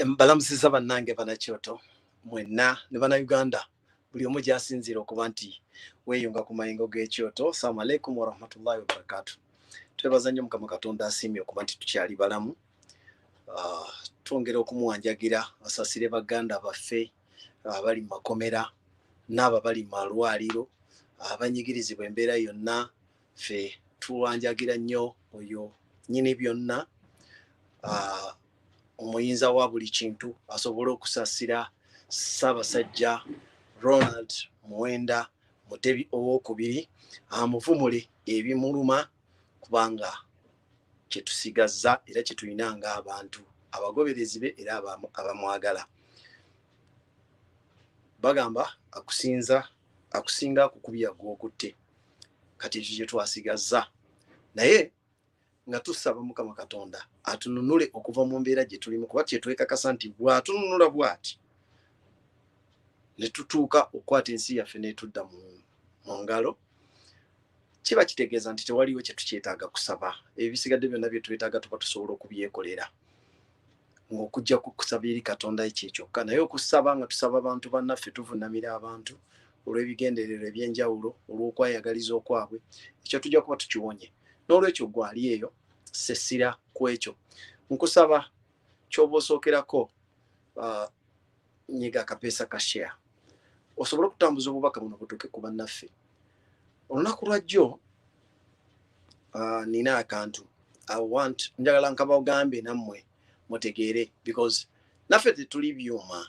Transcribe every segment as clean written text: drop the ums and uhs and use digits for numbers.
Mbalamusiza bannange banakyoto mwenna ne bannayuganda buli omu gy'asinziira okuba nti weeyunga ku mayingo g'ekyoto. Assalamu alaikum warahmatullahi wabarakatuh. Twebaza nnyo Mukama Katonda asiimye okuba nti tukyali balamu. Twongera okumuwanjagira asasire baganda baffe abali mu makomera n'abo bali mu malwaliro abanyigirizibwa embeera yonna. Ffe tuwanjagira nnyo oyo nnyini byonna, omuyinza wa buli kintu, asobole okusasira Ssaabasajja Ronald Muwenda Mutebi owookubiri, amuvumule ebimuluma kubanga kyetusigazza era kyetulina ng'abantu abagoberezi be era abamwagala. Bagamba akusinga akukubya gw'okutte, kati ekyo kye twasigazza, naye nga tusaba Mukama Katonda atununule okuva mu mbeera gye tulimu, kuba kyetwekakasa nti bw'atununula bw'ati ne tutuuka okukwata ensi yaffe n'etudda mu ngalo, kiba kitegeeza nti tewaliwo kye tukyetaaga kusaba. Ebisigadde byonna bye twetaaga tuba tusobola okubyekolera ng'okujja kusaba eri Katonda ekyo kyokka. Naye okusaba nga tusaba abantu bannaffe, tuvuunamira abantu olw'ebigendererwa eby'enjawulo, olw'okwayagaliza okwabwe, ekyo tujja kuba tukiwonye. N'olwekyo gwali eyo sessira ku ekyo. Nkusaba ky'oba osookerako nyiga akapeesa ka share, osobole okutambuza obubaka buno butuuke ku bannaffe. Olunaku lwajjo nina akantu njagala nkabagambe nammwe mutegeere, because naffe tetuli byuma.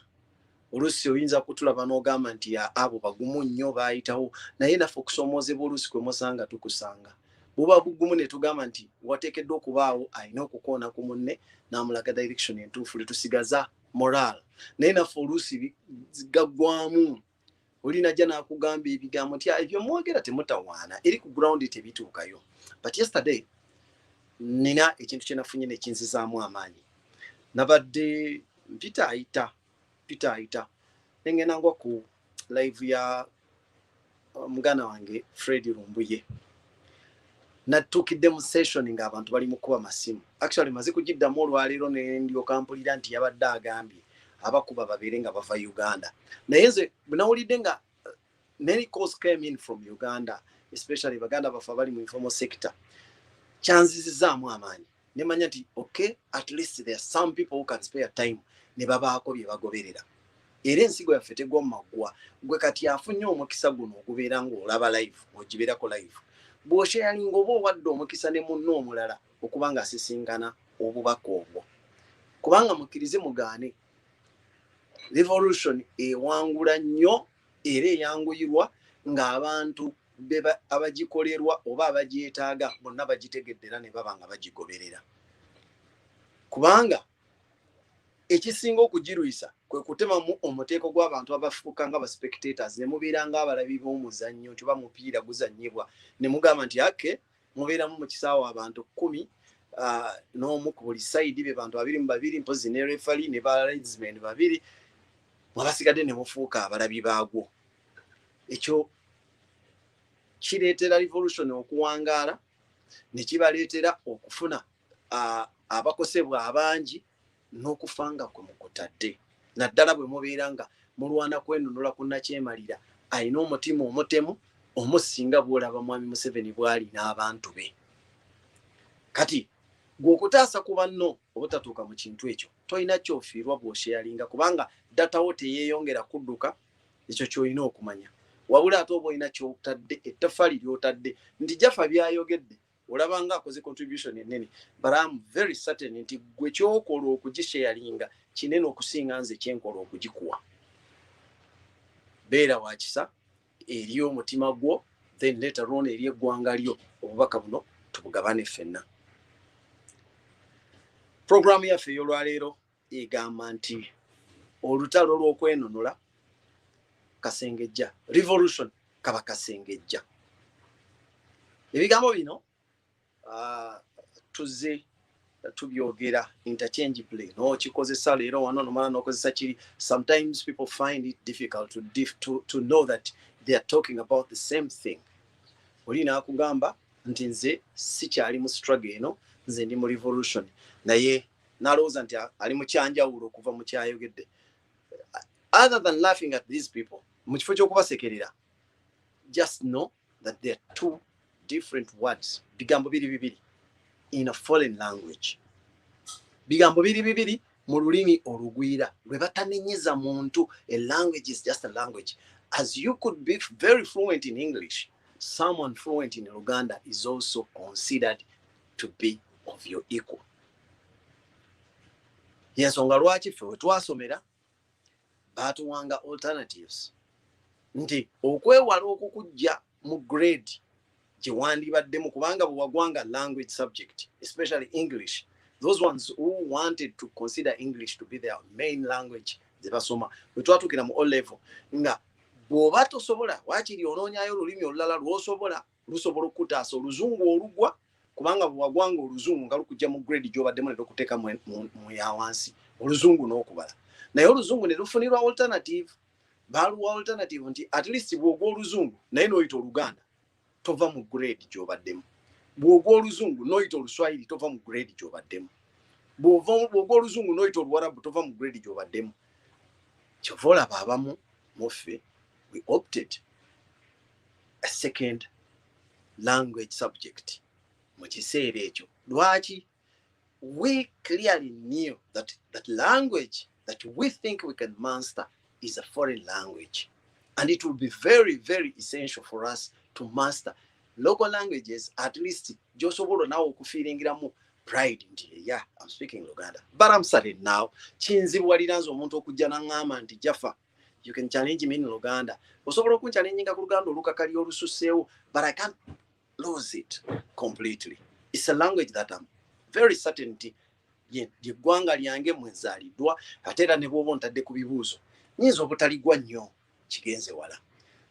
Oluusi oyinza kutulaba n'ogamba nti abo bagumu nnyo baayitawo, naye naffe okusoomoozebwa oluusi kwe musanga tukusanga. Buba bugumu ne tugamba nti wateekeddwa okubaawo alina okukoona ku munne n'amulaga direction entuufu, letusigaza moral. Naye naffe oluusi gaggwamu, oli najja n'akugamba ebigambo nti ebyo mwogera temutawaana, eri ku ground tebituukayo. But yesterday nina ekintu kye nafunye ne kinzizaamu amaanyi. Nabadde Peter ayita nengenda ngwa ku live ya muganda wange Fred Lumbuye. Natuukidde mu session ng'abantu bali mu kuba masimu. Actually maze kugiddamu olwaleero ne ndyoka mpulira nti yabadde agambye abakuba babeere nga bava Uganda. Naye nze bwe nawulidde nga many calls came in from Uganda, especially baganda baffe abali mu informal sector, kyanzizizaamu amaanyi. Ne manya nti okay, at least there are some people who can spare time ne babaako bye bagoberera. Era ensigo yaffe tegwa mu maggwa. Gwe kati afunye omukisa guno okubeera ng'olaba live, ogibeerako live. Bw'osharinga oba owadde omukisa ne munno omulala okuba nga asisinkana obubaka obwo. Kubanga mukkirize mugaane, revolution ewangula nnyo era eyanguyirwa ng'abantu abagikolerwa oba abagyetaaga bonna bagitegedde era ne baba nga bagigoberera. Kubanga ekisinga okugirwisa kwe kutemamu omuteeko gw'abantu abafuuka nga spectators ne mubeera ng'abalabi b'omuzannyo nti oba mupiira guzannyibwa ne mugamba nti ake mubeeramu mu kisaawe abantu 10 n'omu ku buli side be bantu 22 mpozi ne referee ne ba linesmen 2 mwabasigadde ne mufuuka abalabi baagwo. Ekyo kireetera revolution okuwangaala ne kibaleetera okufuna abakosebwa abangi n'okufanga kwe mukutadde. Naddala bwe mubeera nga mulwana kwenunula kunnakyemalira alina omutima omutemu omusinga bw'olaba Mwami Museveni bw'ali n'abantu be. Kati gw'okutaasa ku banno obutatuuka mu kintu ekyo tolina kyofiirwa bw'osheyalinga, kubanga datawo teyeeyongera kudduka. Ekyo ky'olina okumanya. Wabula ate oba olina ky'otadde, ettaffaali ly'otadde nti Jaffa byayogedde olaba nga akoze contribution ennene, but I'm very certain nti gwe ky'okola okugisharinga kinene okusinga nze kyenkola okugikuwa. Beera wa kisa eri omutima gwo, then later on eri eggwanga lyo. Obubaka buno tubugabane ffenna. Programu yaffe ey'olwaleero egamba nti olutalo lw'okwenunula Kasengejja, revolution kaba Kasengejja. Ebigambo bino tuzze tubyogera interchangeably. No kikozesa leero wano nomala n'okozesa kiri. Sometimes people find it difficult to know that they are talking about the same thing. Oli naakugamba nti nze sikyali mu struggle eno, nze ndi mu revolution, naye n'alowooza nti ali mu kyanjawulo okuva mu kyayogedde. Other than laughing at these people, mu kifo ky'okubasekerera, just know that there are two different words, bigambo bibiri in a foreign language. Bigambo bibiri mu lulimi olugwira lwe batanenyeza muntu. A language is just a language. As you could be very fluent in English, someone fluent in Luganda is also considered to be of your equal. Yensonga lwaki ffe we twasomera baatuwanga alternatives nti okwewala okukujja mu grade gye wandibaddemu, kubanga bwe wagwanga language subject, especially English, those ones who wanted to consider English to be their main language ze basoma bwe twatukira mu O level, nga bw'oba tosobola waakiri onoonyayo olulimi olulala lusobola okutaasa oluzungu olugwa, kubanga bwe wagwanga oluzungu nga lukujja mu grade gy'obaddemu ne lukuteeka mu ya wansi, oluzungu n'okubala. Naye oluzungu ne lufunirwa alternative, baluwa alternative nti at least bw'ogwa oluzungu naye n'oyita Oluganda tova mu grade gy'obaddemu. Bw'ogwa oluzungu n'oyita Oluswayiri tova mu grade gy'obaddemu. Bw'ogwa oluzungu n'oyita Oluwarabu tova mu grade gy'obaddemu. Kyova olaba abamu muffe we opted a second language subject mu kiseera ekyo. Lwaki? We clearly knew that language that we think we can master is a foreign language, and it will be very, very essential for us to master local languages. At least josobola nawo okufiringiramu pride nti yeah, I'm speaking Luganda. But I'm sorry now, kinzibuwaliranza omuntu okujja n'angamba nti Jaffa, you can challenge me in Luganda. Osobola okunchallenging ku Luganda olukakali olususeewo, but I can't lose it completely. It's a language that I'm very certain nti yeggwanga lyange mwenzaalidwa, ate era ne bw'oba ontadde ku bibuuzo nyinza obutaligwa nnyo kigenze wala.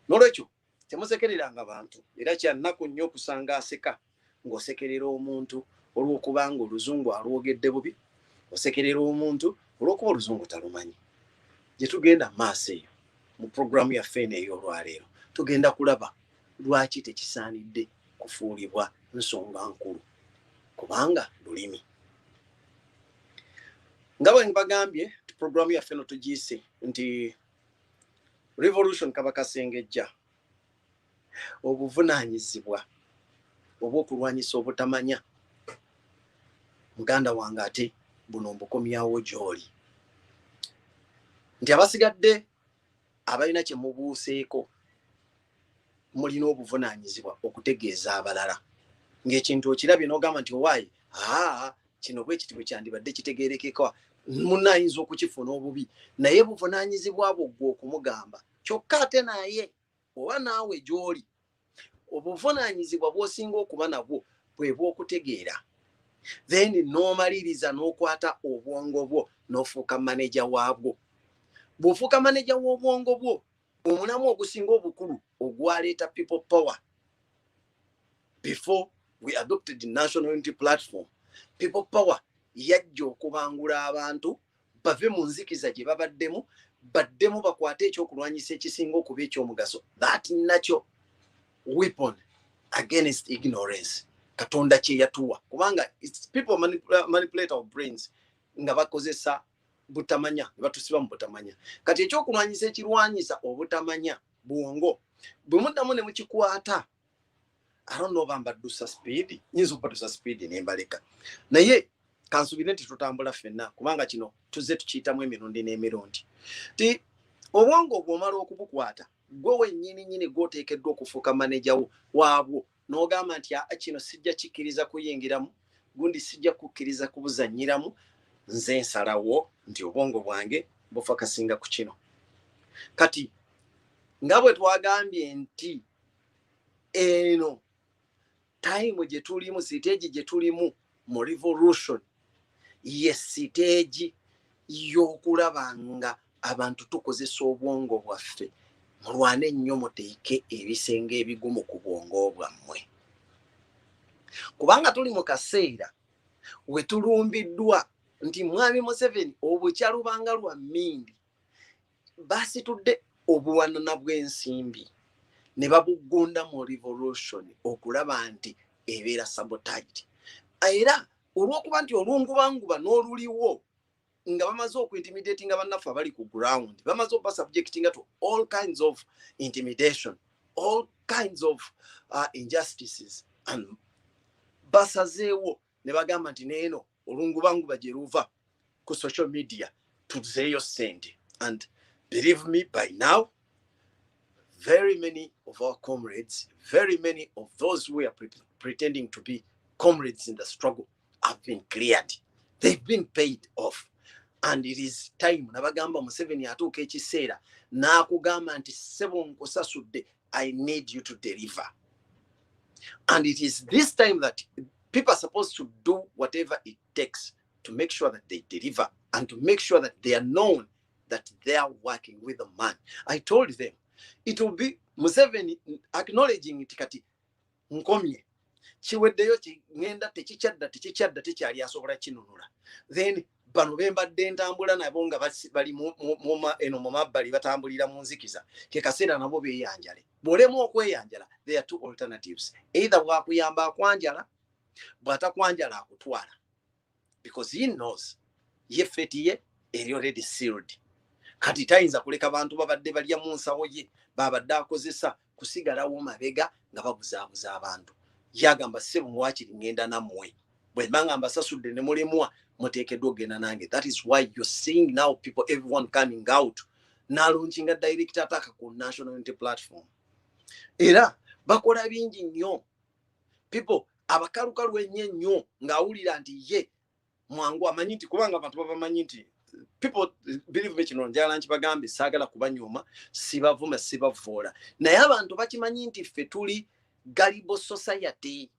N'olwekyo temusekereranga bantu, era kyannaku nnyo okusanga aseka ng'osekerera omuntu olw'okubanga oluzungu alwogedde bubi, osekerera omuntu olw'okuba oluzungu talumanyi. Gye tugenda maaso eyo mu programu yaffe eno ey'olwaleero tugenda kulaba lwaki tekisaanidde kufuulibwa nsonga nkulu, kubanga lulimi. Nga bwe mbagambye programu yaffe eno tugiyise nti Revolution Kasengejja, obuvunaanyizibwa obw'okulwanyisa obutamanya. Muganda wange ate buno mbukomyawo gy'oli. Nti abasigadde abalina kye mubuuseeko mulina obuvunaanyizibwa okutegeeza abalala. Ng'ekintu okirabye n'ogamba nti owaayi kino bwe kiti bwe kyandibadde kitegeerekeka, munaayinza okukifuna obubi, naye buvunaanyizibwa bwo gwe okumugamba. Kyokka ate naye oba naawe gy'oli obuvunaanyizibwa bw'osinga okuba nabwo bwe bw'okutegeera, then n'omaliriza n'okwata obwongo bwo n'ofuuka maneja waabwo. Bw'ofuuka maneja w'obwongo bwo, omulamu ogusinga obukulu ogwaleeta people power. Before we adopted the National Unity Platform, people power yajja okubangula abantu bave mu nzikiza gye babaddemu, baddemu bakwate ekyokulwanyisa ekisinga okuba eky'omugaso, that natural weapon against ignorance. Katonda kye yatuwa, kubanga people manipulate our brains nga bakozesa butamanya, batusiba mu butamanya. Kati ekyokulwanyisa ekirwanyisa obutamanya bwongo bwe muddamu ne mukikwata, I don't know bambaddusa speed, nyinza okubaddusa speed nembaleka. Naye kansubire nti tutambula ffenna, kubanga kino tuzze tukiyitamu emirundi n'emirundi. Ti obwongo bw'omala okubukwata, gwe wennyini gw'oteekeddwa okufuuka maneja waabwo, n'ogamba nti kino sijja kikkiriza kuyingiramu, gundi sijja kukkiriza kubuzannyiramu, nze nsalawo nti obwongo bwange bufa kasinga ku kino. Kati nga bwe twagambye nti eno time gye tulimu, siteegi gye tulimu mu revolution, ye siteegi y'okulaba nga abantu tukozesa obwongo bwaffe. Mulwane nnyo muteeke ebisenge ebigumu ku bwongo bwammwe, kubanga tuli mu kaseera we tulumbiddwa nti Mwami Museveni obukyalubanga lwa mmindi basitudde obuwanana bw'ensimbi ne babugunda mu revolution okulaba nti ebeera sabotaged. Era olwokuba nti olungubanguba n'oluliwo nga bamaze okuintimidating abannaffe abali ku ground, bamaze okuba subjecting to all kinds of intimidation, all kinds of injustices, and basazeewo ne bagamba nti neeno olungubanguba gye luva ku social media tuzeeyo ssente. And believe me, by now very many of our comrades, very many of those who are pretending to be comrades in the struggle have been cleared. They've been paid off. And it is time. Nabagamba Museveni atuuka ekiseera n'akugamba nti ssebo nkusasudde, I need you to deliver. And it is this time that people are supposed to do whatever it takes to make sure that they deliver and to make sure that they are known that they are working with the man. I told them it will be Museveni acknowledging it kati nkomye kiweddeyo ngenda tekikyadda tekyali asobola kinunula. Then bano bembadde ntambula nabo nga bali mu mabbali batambulira mu nzikiza ke kaseera nabo beeyanjale. Bwolemu okweyanjala, there are two alternatives. Either bwakuyamba akwanjala, bwatakwanjala akutwala, because he knows ye feti ye eri already sealed. Kati tayinza kuleka bantu babadde balya mu nsawo ye babadde akozesa kusigalawo mabega nga babuzaabuza abantu. Yagamba ssebo mwakiri ngenda nammwe, bwe mbangamba sasudde ne mulemwa muteekeddwa ogenda nange. That is why you're seeing now people, everyone coming out launching a direct attack ku national unity platform. Era bakola bingi nnyo. People abakalukalu ennyo ng'awulira nti ye mwangu amanyi nti kubanga abantu babamanyi nti people believe me kino njala nkibagambe saagala kubanyuma sibavuma sibavoola. Naye abantu bakimanyi nti ffe tuli gullible society.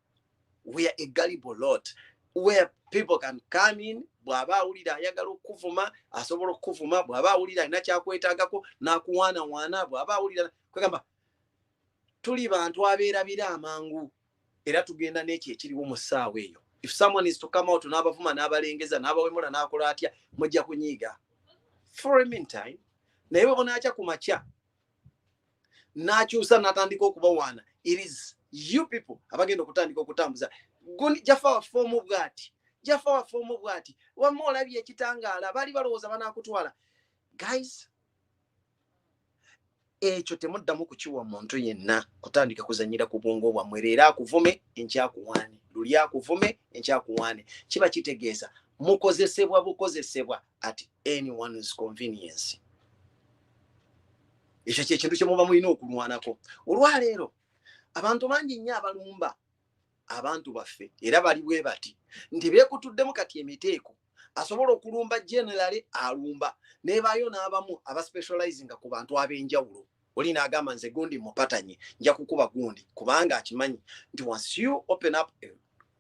We are a gullible lot where people can come in, bw'aba awulira ayagala okuvuma asobola okuvuma, bw'aba awulira alina kyakwetaagako n'akuwaanawaana, bw'aba awulira kwegamba tuli bantu abeerabira amangu era tugenda n'ekyo ekiriwo mu ssaawa eyo. If someone is to come out n'abavuma n'abalengeza n'abawemula n'akola atya mujja kunyiiga for a meantime. Naye bwe bonaakya ku makya n'akyusa n'atandika okubawaana, it is you people abagenda okutandika okutambuza jafa wafomu bwati, jafa wafomu bwati, wamma olabye ekitangaala bali balowooza banaakutwala. Guys, ekyo temuddamu kukiwa muntu yenna kutandika kuzanyira ku bwongo bwammwe. Leero akuvume enkyakuwaane, luli akuvume enkyakuwaane. Kiba kitegeeza mukozesebwa bukozesebwa at anyone's convenience. Ekyo kyekintu kye muba mulina okulwanako. Olwaleero abantu bangi nnyo abalumba abantu baffe era bali bwe bati nti beekutuddemu kati emiteeko. Asobola okulumba generally alumba, nebaayo n'abamu abaspecializing ku bantu ab'enjawulo. Oli n'agamba nze gundi mupatanye nja kukuba gundi, kubanga akimanyi nti once you open up a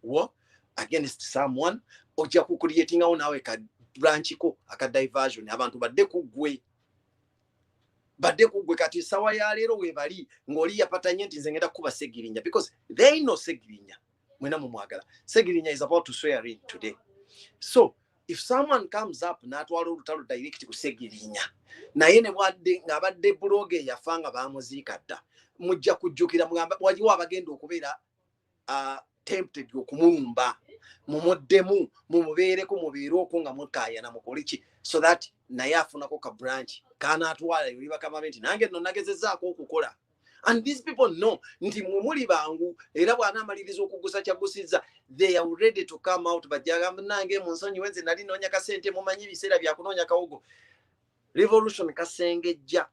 war against someone ojja kucreatingawo naawe ka branchiko aka diversion. Abantu badde kuggwe kati sawa ya leero webali ng'oli yapatanye nti nze ngenda kuba Segirinya, because they know Segirinya mwena mumwagala. Segirinya is about to swear in today. So if someone comes up n'atwala olutalo direct ku Segirinya, naye ne ng'abadde buloge yafanga baamuziika dda, mujja kujjukira mugamba wajiwo abagenda okubeera tempted okumulumba, mumuddemu mumubeereko mubeere okwo nga mukaayana mukoliki, so that naye afunako ka branch kanaatwala yoli bakama nti nange nno nagezezaako okukola. And these people know nti muli bangu era bw'anaamaliriza okugusa kyagusizza, they are ready to come out. Bajjagamba nange mu nsonyi wenze nali noonya kasente, mumanyi biseera bya kunoonya kawogo. Revolution kasengejja.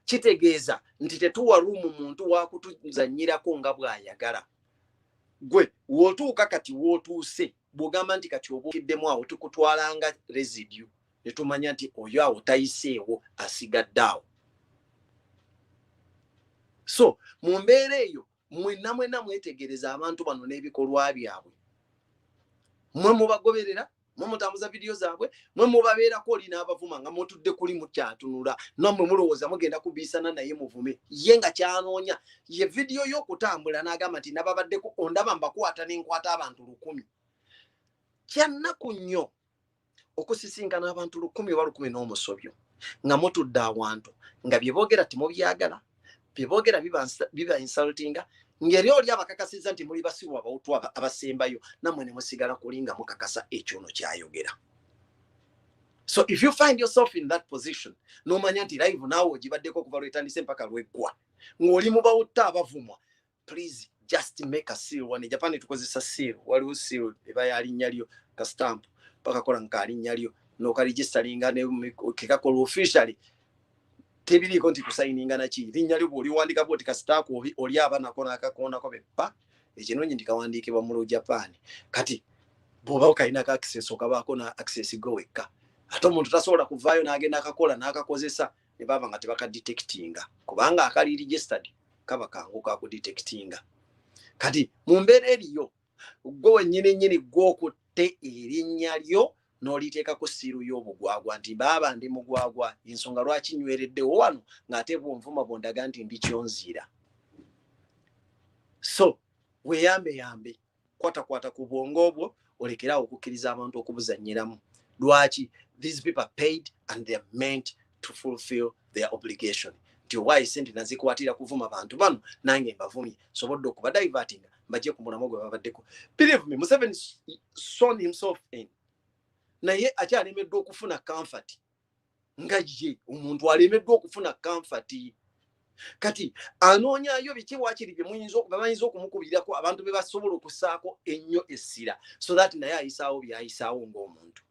Kitegeeza nti tetuwa rumu muntu wakutuzanyirako nga bw'ayagala. Gwe wootuuka kati wootuuse bw'ogamba nti kati obuukiddemu awo tukutwalanga residue ne tumanya nti oyo awo tayiseewo asigadde awo. So mu mbeera eyo mwenna mwetegereza abantu bano n'ebikolwa byabwe. Mwe mubagoberera, mwe mutambuza vidiyo zaabwe, mwe mubabeerako oli n'abavuma nga mutudde kuli mukyatunula, nammwe mulowooza mugenda kubiisana naye muvume. Ye nga kyanoonya ye vidiyo y'okutambula n'agamba nti nababaddeko ondaba mbakwata n'enkwata abantu 1,000. Kyannaku nnyo okusisinkana abantu 1,000 oba 1,000 n'omusobyo nga mutudde awantu nga bye boogera temubyagala, bye boogera biba insultinga, ngeri oli abakakasiza nti muli basiru abawutu abasembayo namwe ne musigala kulinga mukakasa ekyono kyayogera. So if you find yourself in that position, no manya nti live nawe ogibaddeko kuva lwetandise mpaka lweggwa ng'oli mu bawutta abavumwa, please just make a seal. Wani Japan tukozesa seal, waliwo seal eba yalinnya lyo ka stamp paka kola nka alinnya lyo no ka registeringa ne kekakola officially tebiriko nti kusayininga na ki linnya lyo bw'oli wandika bw'oti ka stamp oli abana kona akakona ko beppa ekinonyi ndikawandiikibwa mu Japan kati bw'oba okayina ka access okabaako na access goweka ate omuntu tasobola kuvaayo n'agenda akakola n'akakozesa ne baba nga tebakadetectinga kubanga akali registered kaba kangu kakudetectinga. Kati mu mbeera eriyo gwe wennyini gw'okutte erinnya lyo n'oliteekako siiru y'obugwagwa nti baaba ndi mugwagwa ensonga lwaki nywereddewo wano ng'ate bw'onvuma bw'ondaga nti ndi kyonziira. So weeyambe kwata ku bwongo obwo olekerawo okukkiriza abantu okubuzannyiramu. Lwaki? These people are paid and they are meant to fulfill their obligation. Why senti nazikwatira kuvuma abantu bano nange mbavumye sobodde okuba diverting mbajje ku mulamwa gwe babaddeko. Believe me, Museveni son himself in. Naye akyalemeddwa okufuna comfort nga ye omuntu alemeddwa okufuna comfort. Kati anoonyayo biki waakiri bye bayinza okumukubirirako abantu be basobola okusaako ennyo essira so that naye ayisaawo byayisaawo ng'omuntu.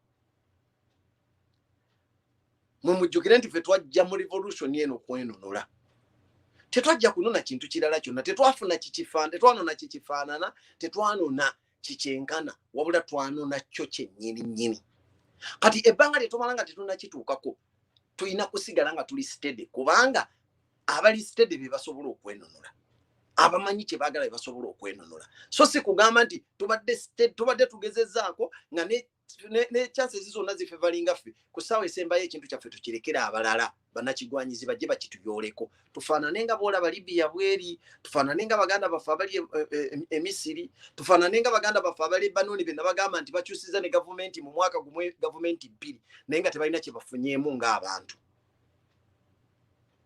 Mumujjukire nti ffe twajja mu revolution eno kwenunula. Tetwajja kunona kintu kirala kyonna, tetwanona kikifaanana, tetwanona kikyenkana, wabula twanona kyo kyennyini. Kati ebbanga lye tumala nga tetunnakituukako, tulina kusigala nga tuli steady kubanga abali steady be basobola okwenunula. Abamanyi kye baagala be basobola okwenunula. So si kugamba nti tubadde tugezezzaako nga ne chances zonna zifevalinga ffe ku ssaawa esembayo ekintu kyaffe tukirekera abalala bannakigwanyizi bajje bakituyooleko tufaanane nga boolaba Libya bweri, tufaanane nga baganda baffe abali Emisiri, tufaanane nga baganda baffe abali Lebanoni be nabagamba nti bakyusiza ne gavumenti mu mwaka gumwe gavumenti bbiri naye nga tebalina kye bafunyeemu ng'abantu.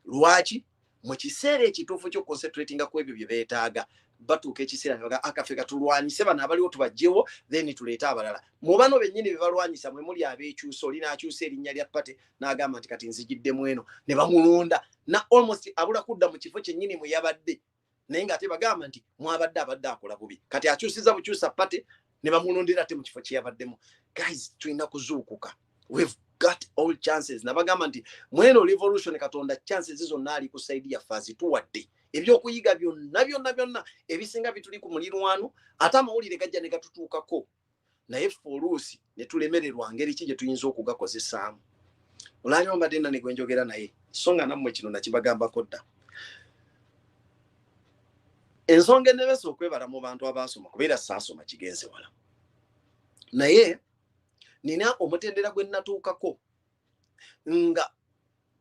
Lwaki? Mu kiseera ekituufu kyo concentratinga ku ebyo bye beetaaga batuuka ekiseera nga akafe katulwanyise bano abaliwo tubajjewo then tuleete abalala. Mu bano bennyini be balwanyisa mwe muli abeekyusa, oli n'akyusa erinnya lya Pate n'agamba nti kati nzigiddemu eno ne bamulonda na almost abula kudda mu kifo kyennyini mwe yabadde naye ng'ate bagamba nti mwabadde abadde akola bubi kati akyusiza bukyusa Pate ne bamulondera ate mu kifo kye yabaddemu. Guys, tulina kuzuukuka. We've got all chances. Nabagamba nti mweno revolution Katonda chances zonna ali ku side ya fazi tuwadde. Ebyokuyiga byonna ebisinga bituli ku mulirwano ate amawulire gajja ne gatutuukako naye ffe oluusi ne tulemererwa ngeri ki gye tuyinza okugakozesaamu. Olanywa mbadde nna ne gwe njogera naye so nga nammwe kino nakibagambako dda. Ensonga ennemesa okwebala mu bantu abaasoma kubeera saasoma kigenze wala naye nina omutendera gwe natuukako nga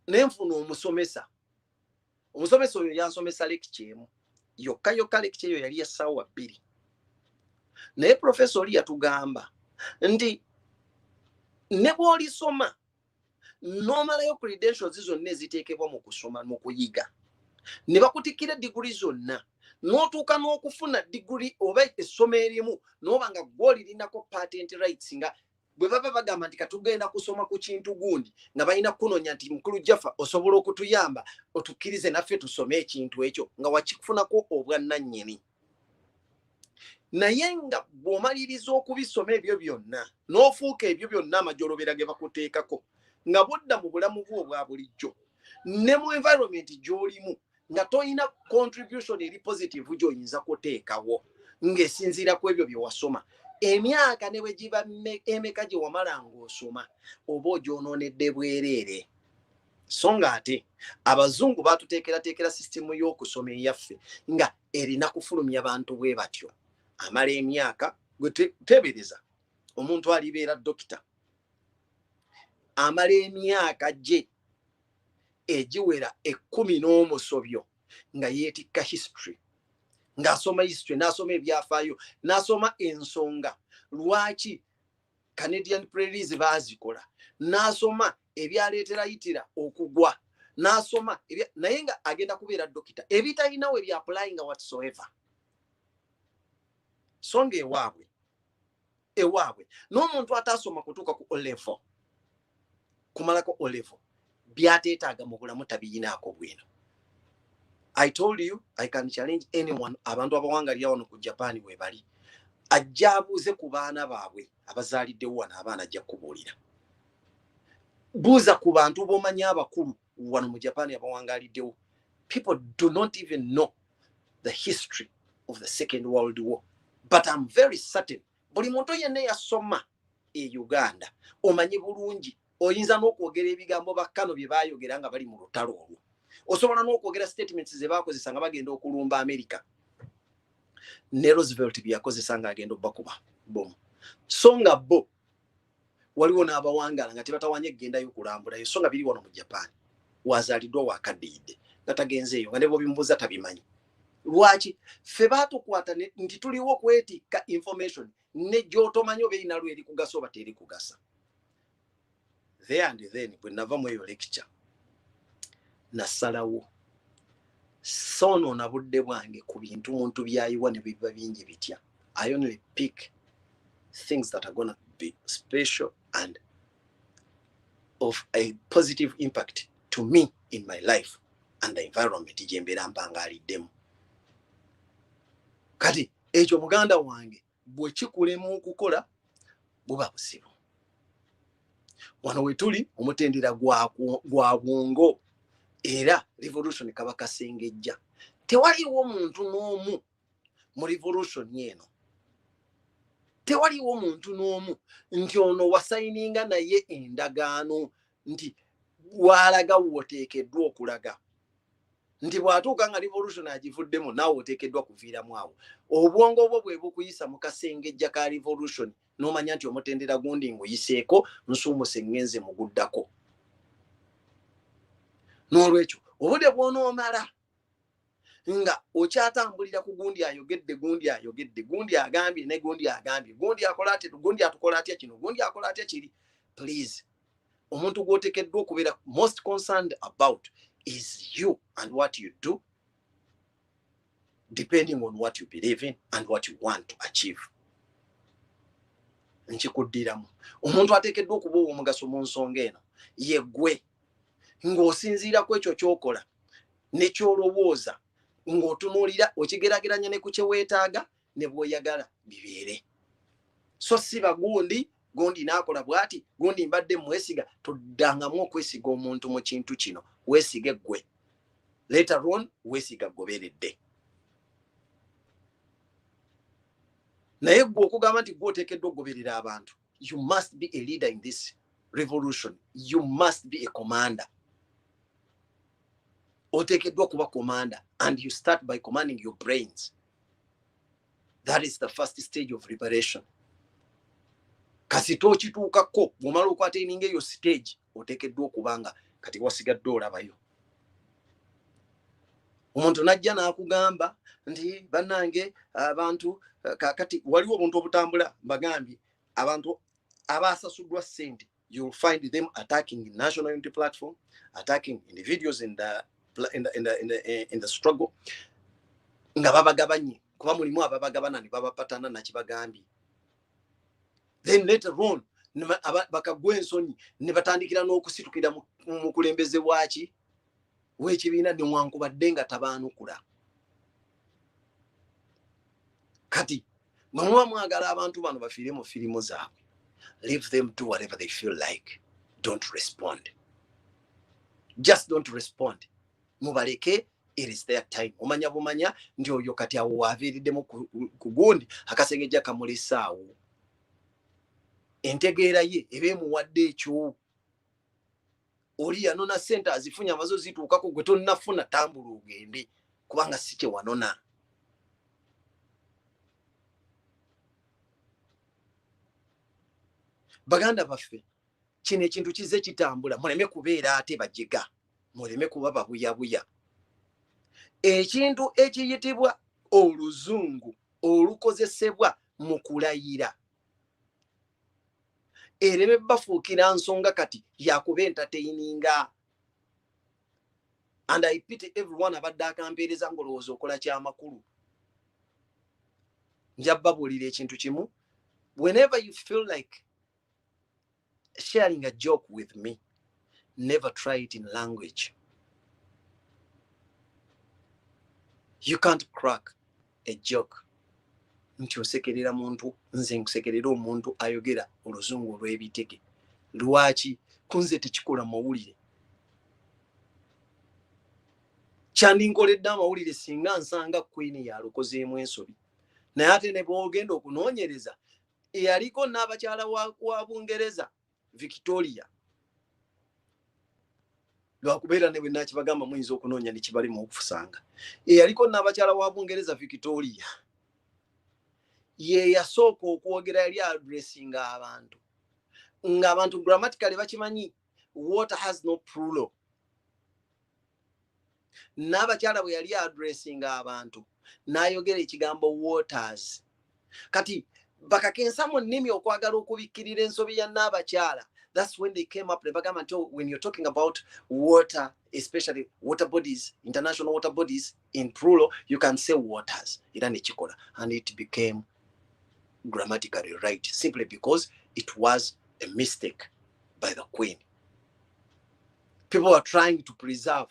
nenfuna omusomesa oyo yansomesa lecture emu yokka lecture eyo yali essaawa 2 naye professor oli yatugamba nti ne bw'olisoma n'omalayo credentials zonna eziteekebwa mu kusoma mu kuyiga ne bakutikkira diguri zonna n'otuuka n'okufuna diguri oba essomo erimu n'oba nga gw'olirinako patent rights nga bwe baba bagamba nti katugenda kusoma ku kintu gundi nga balina kunonya nti mukulu Jaffa osobola okutuyamba otukkirize naffe tusome ekintu ekyo nga wakifunako obwannannyini. Naye nga bw'omaliriza okubisoma ebyo byonna n'ofuuka ebyo byonna amajolobera ge bakuteekako nga budda mu bulamu bwo obwa bulijjo ne mu environment gy'olimu nga toyina contribution eri positive gy'oyinza kuteekawo ng'esinziira ku ebyo bye wasoma. Emyaka ne bwe giba emeka gye wamala ng'osoma oba ogyonoonedde bwereere. So nga ate abazungu baatuteekerateekera sisitemu y'okusoma eyaffe nga erina kufulumya bantu bwe batyo. Amala emyaka gwe tebereza omuntu alibeera dokita amala emyaka gye egiwera 10 n'omusobyo nga yeetikka history ng'asoma history n'asoma ebyafaayo n'asoma ensonga lwaki Canadian prairies baazikola n'asoma ebyaleetera Hitler okugwa n'asoma naye nga agenda kubeera dokita ebitalinawo ebya applying whatsoever. songa ewaabwe n'omuntu atasoma kutuuka ku O-level kumalako O-level byateetaaga mu bulamu tabiyinaako bwino. I told you I can challenge anyone abantu abawangalira wano ku Japan we bali ajja abuuze ku baana baabwe abazaaliddewo wano abaana ajja kubuulira. Buuza ku bantu b'omanyi abakulu wano mu Japan abawangaliddewo. People do not even know the history of the Second World War. But I'm very certain buli muntu yenna yasoma Uganda omanyi bulungi oyinza n'okwogera ebigambo bakkano bye baayogera nga bali mu lutalo olwo. Osobola n'okwogera statements ze baakozesa nga bagenda okulumba America. Ne Roosevelt bye yakozesa nga agenda obbakuba bomu. So nga bo waliwo n'abawangala nga tebatawanye gendayo kulambulayo so nga biri wano mu Japan. Wazaaliddwa wakaddiidde nga tagenzeeyo nga ne bo bimubuuza tabimanyi. Lwaki ffe baatukwata nti tuliwo okwetikka information ne gy'otomanyi oba erina lweri kugasa oba teri kugasa. There and then bwe nava mu eyo lecture nasalawo soonoona budde bwange ku bintu muntu byayiwa ne biba bingi bitya. I only pick things that are gonna be special and of a positive impact to me in my life and the environment gye mbeera mpangaliddemu. Kati ekyo muganda wange bwe kikulemu okukola buba busibu. Wano we tuli omutendera gwa bwongo era revolution kaba Kasengejja. Tewaliwo muntu n'omu mu revolution eno. Tewaliwo muntu n'omu nti ono wasayininga naye endagaano nti walaga woteekeddwa okulaga. Nti bw'atuuka nga revolution agivuddemu naawe oteekeddwa kuviiramu awo. Obwongo bwo bwe bukuyisa mu Kasengejja ka revolution n'omanya nti omutendera gundi nguyiseeko nsuumuse ngenze muguddako. N'olwekyo obudde bw'onoomala nga okyatambulira ku gundi ayogedde gundi agambye ne gundi agambye gundi akola ati gundi atukola atya kino gundi akola atya kiri. Please omuntu gw'oteekeddwa okubeera most concerned about is you and what you do depending on what you believe in and what you want to achieve. Nkikuddiramu omuntu ateekeddwa okuba ow'omugaso mu nsonga eno ye ggwe ng'osinziira ku ekyo ky'okola ne ky'olowooza ng'otunuulira okigerageranya ne ku kye weetaaga ne bw'oyagala bibeere. So si bagundi gundi n'akola bw'ati gundi mbadde mwesiga. Toddangamu okwesiga omuntu mu kintu kino. Weesige ggwe. Later on weesiga goberedde. Naye ggwe okugamba nti ggwe oteekeddwa okugoberera abantu. You must be a leader in this revolution. You must be a commander. Oteekeddwa kuba commander and you start by commanding your brains. That is the first stage of liberation. Kasito okituukako bw'omala okwateininga eyo stage oteekeddwa okubanga kati wasigadde olabayo. Omuntu najja n'akugamba nti bannange abantu kati waliwo obuntu obutambula mbagambye abantu abasasuddwa ssente. You'll find them attacking the national unity platform, attacking individuals in the struggle. Nga babagabanye kuba mulimu ababagabana ne babapatana na kibagambye. Then later on bakagwa ensonyi ne batandikira n'okusitukira mu kulembeze bwaki w'ekibiina newankubadde nga tabaanukula. Kati bwe muba mwagala abantu bano bafiire mu firimu zaabwe, leave them do whatever they feel like. Don't respond. Just don't respond. Mubaleke, it is their time. Omanya bumanya nti oyo kati awo waaviiriddemu ku gundi Kasengejja kamulesaawo. Entegeera ye ebeemuwadde ekyo. Oli yanona ssente azifunye amazo zituukako gwe tonnafuna tambula ogende kubanga si kye wanona. Baganda baffe kino ekintu kize kitambula muleme kubeera ate bajiga muleme kuba babuyabuya. Ekintu ekiyitibwa oluzungu olukozesebwa mu kulayira ereme bafuukira nsonga kati yakuba entertaininga. And I pity everyone abadde akampeereza ng'olowooza okola ky'amakulu. njababulira ekintu kimu. Whenever you feel like sharing a joke with me, never try it in language. You can't crack a joke nti osekerera muntu nze nkusekerera omuntu ayogera oluzungu olw'ebitege. Lwaki? Kunze tekikola mawulire. Kyandinkoledde amawulire singa nsanga Queen yalokozeemu ensobi. Naye ate ne bw'ogenda okunoonyereza eyaliko n'abakyala wa Bungereza Victoria. Lwakubeera ne bwe nakibagamba muyinza okunoonya ne kibalimu okufusanga. Eyaliko n'abakyala wa Bungereza Victoria ye yasooka okwogera yali addressinga abantu. Ng'abantu grammatically bakimanyi water has no plural. N'abakyala bwe yali addressinga abantu n'ayogera ekigambo waters. Kati bakakensa mu nnimi okwagala okubikkirira ensobi ya n'abakyala. That's when they came up. When you're talking about water, especially water bodies, international water bodies in plural, you can say waters. And it became grammatically right simply because it was a mistake by the Queen. People are trying to preserve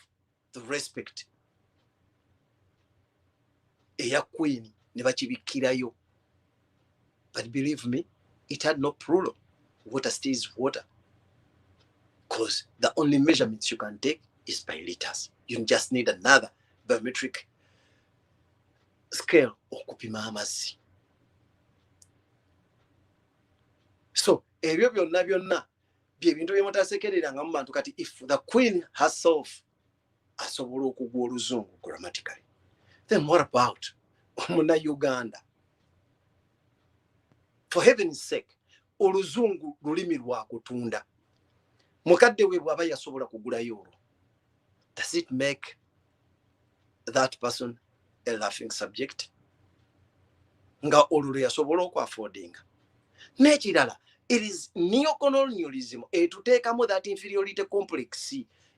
the respect. Eya Queen nebakibikirayo. But believe me, it had no plural. Water stays water. Because the only measurements you can take is by liters. You just need another biometric scale okupima amazzi. So, ebyo byonna byebintu byemutasekereranga mu bantu kati if the Queen herself asobola okugwa oluzungu grammatically, then what about omuna Uganda? For heaven's sake, oluzungu lulimi lwa kutunda. Mukadde we bw'aba yasobola kugulayo olwo. Does it make that person a laughing subject? Nga olwo yasobola okwaffordinga. N'ekirala, it is neocolonialism etuteekamu that inferiority complex,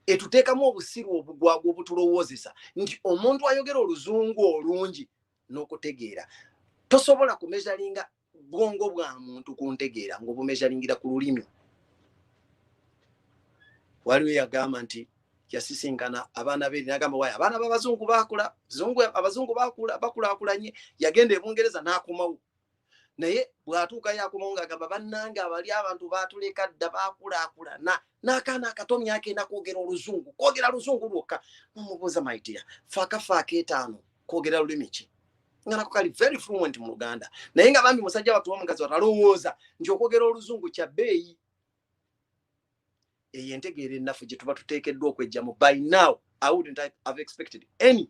etuteekamu obusiru obugwaga obutulowoozesa nti omuntu ayogera oluzungu olungi n'okutegeera. Tosobola kumezalinga bwongo bwa muntu kuntegeera ng'obumezalingira ku lulimi. Waliwo yagamba nti yasisinkana abaana be n'agamba waayo abaana b'abazungu baakula, abazungu bakulaakulanye, yagenda e Bungereza n'akomawo. Naye bw'atuuka yakomawo ng'agamba bannange abali abantu baatuleka dda baakulaakulana n'akaana akatomya akenda kwogera oluzungu, kwogera luzungu lwokka. Mumubuuza maitiya, faaka etaano kwogera lulimi ki? Nga nako kali very fluent mu Luganda. Naye nga bambi musajja watu omugazi watalowooza nti okwogera oluzungu kya bbeeyi. Eyo entegeera ennafu gye tuba tuteekeddwa okwejjamu. By now, I wouldn't have expected any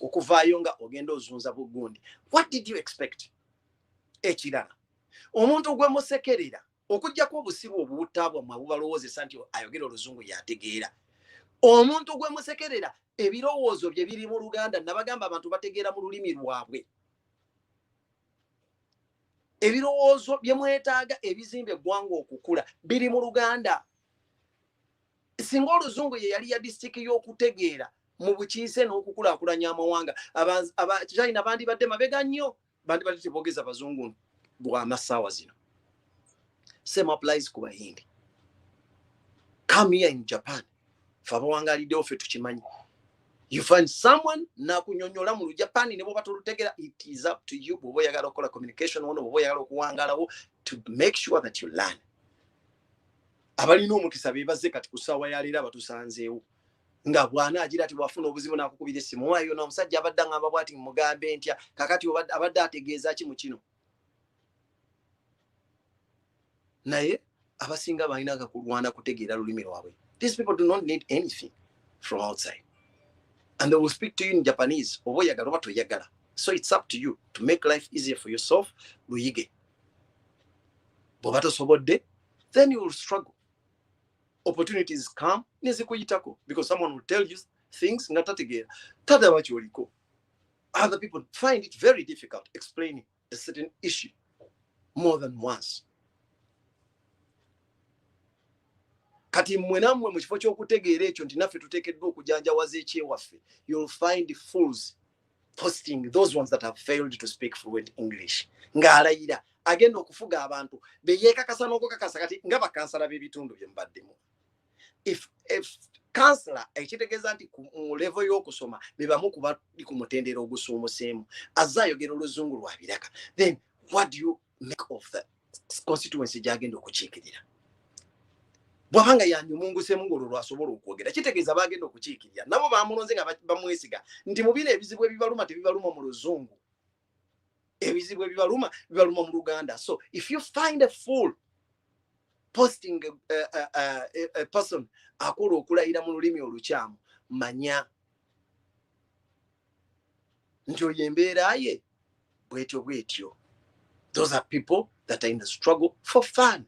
okuvaayo nga ogenda ozunza bugundi. What did you expect? Ekirala, omuntu gwe musekerera okuggyako obusiru obubutaabwa mwe bubalowoozesa nti ayogera oluzungu yategeera. Omuntu gwe musekerera ebirowoozo bye biri mu Luganda, nabagamba abantu bategeera mu lulimi lwabwe. Ebirowoozo bye mwetaaga ebizimba eggwanga okukula biri mu Luganda. Singa oluzungu ye yali ya disitulikiti y'okutegeera mu bukiise n'okukulaakulanya amawanga, China bandibadde mabega nnyo, bandibadde teboogeza abazungu bw'amasaawa zino. Same applies ku Bahindi. Come here in Japan. Fe abawangalidde ofe tukimanyi. You find someone n'akunyonnyola mu Lujapani ne bw'oba tolutegeera, it is up to you bw'oba oyagala okukola communication ono, bw'oba oyagala okuwangalawo, to make sure that you learn. Abalina omukisa be bazze kati ku ssaawa ya leero abatusanzeewo. Nga bwana agira ati bwafuna obuzibu n'akukubira essimu, waayo n'omusajja abadde ngamba bw'ati mugambe ntya, kakati abadde ategeeza ki mu kino. Naye abasinga balina kulwana kutegeera lulimi lwabwe. These people do not need anything from outside. And they will speak to you in Japanese. Oba oyagala oba toyagala. So it's up to you to make life easier for yourself. Luyige. Bw'oba tosobodde, then you will struggle. Opportunities come, nezikuyitako, because someone will tell you things nga tategeera. Tadaba kyoliko. Other people find it very difficult explaining a certain issue more than once. Kati mmwe nammwe mu kifo ky'okutegeera ekyo nti naffe tuteekeddwa okujanjawaza ekyewaffe. You'll find fools posting those ones that have failed to speak fluent English ng'alayira agenda okufuga abantu beyeekakasa n'okukakasa kati nga bakansala b'ebitundu bye mubaddemu. If kansala ekitegeeza nti ku level y'okusoma be bamu ku bali ku mutendera ogusuumuseemu azze ayogera oluzungu lwa biraka, then what do you make of the constituency gy'agenda okukiikirira? Bwabanga yanyumungusemu ng'olwo lwasobola okwogera kitegeeza bagenda okukiikirira nabo bamulonze nga bamwesiga nti mu bino ebizibu ebibaluma tebibaluma mu luzungu, ebizibu ebibaluma bibaluma mu Luganda. So if you find a fool posting a person akola okulayira mu lulimi olukyamu, manya nti oyo embeera ye bwetyo bwetyo. Those are people that are in the struggle for fun.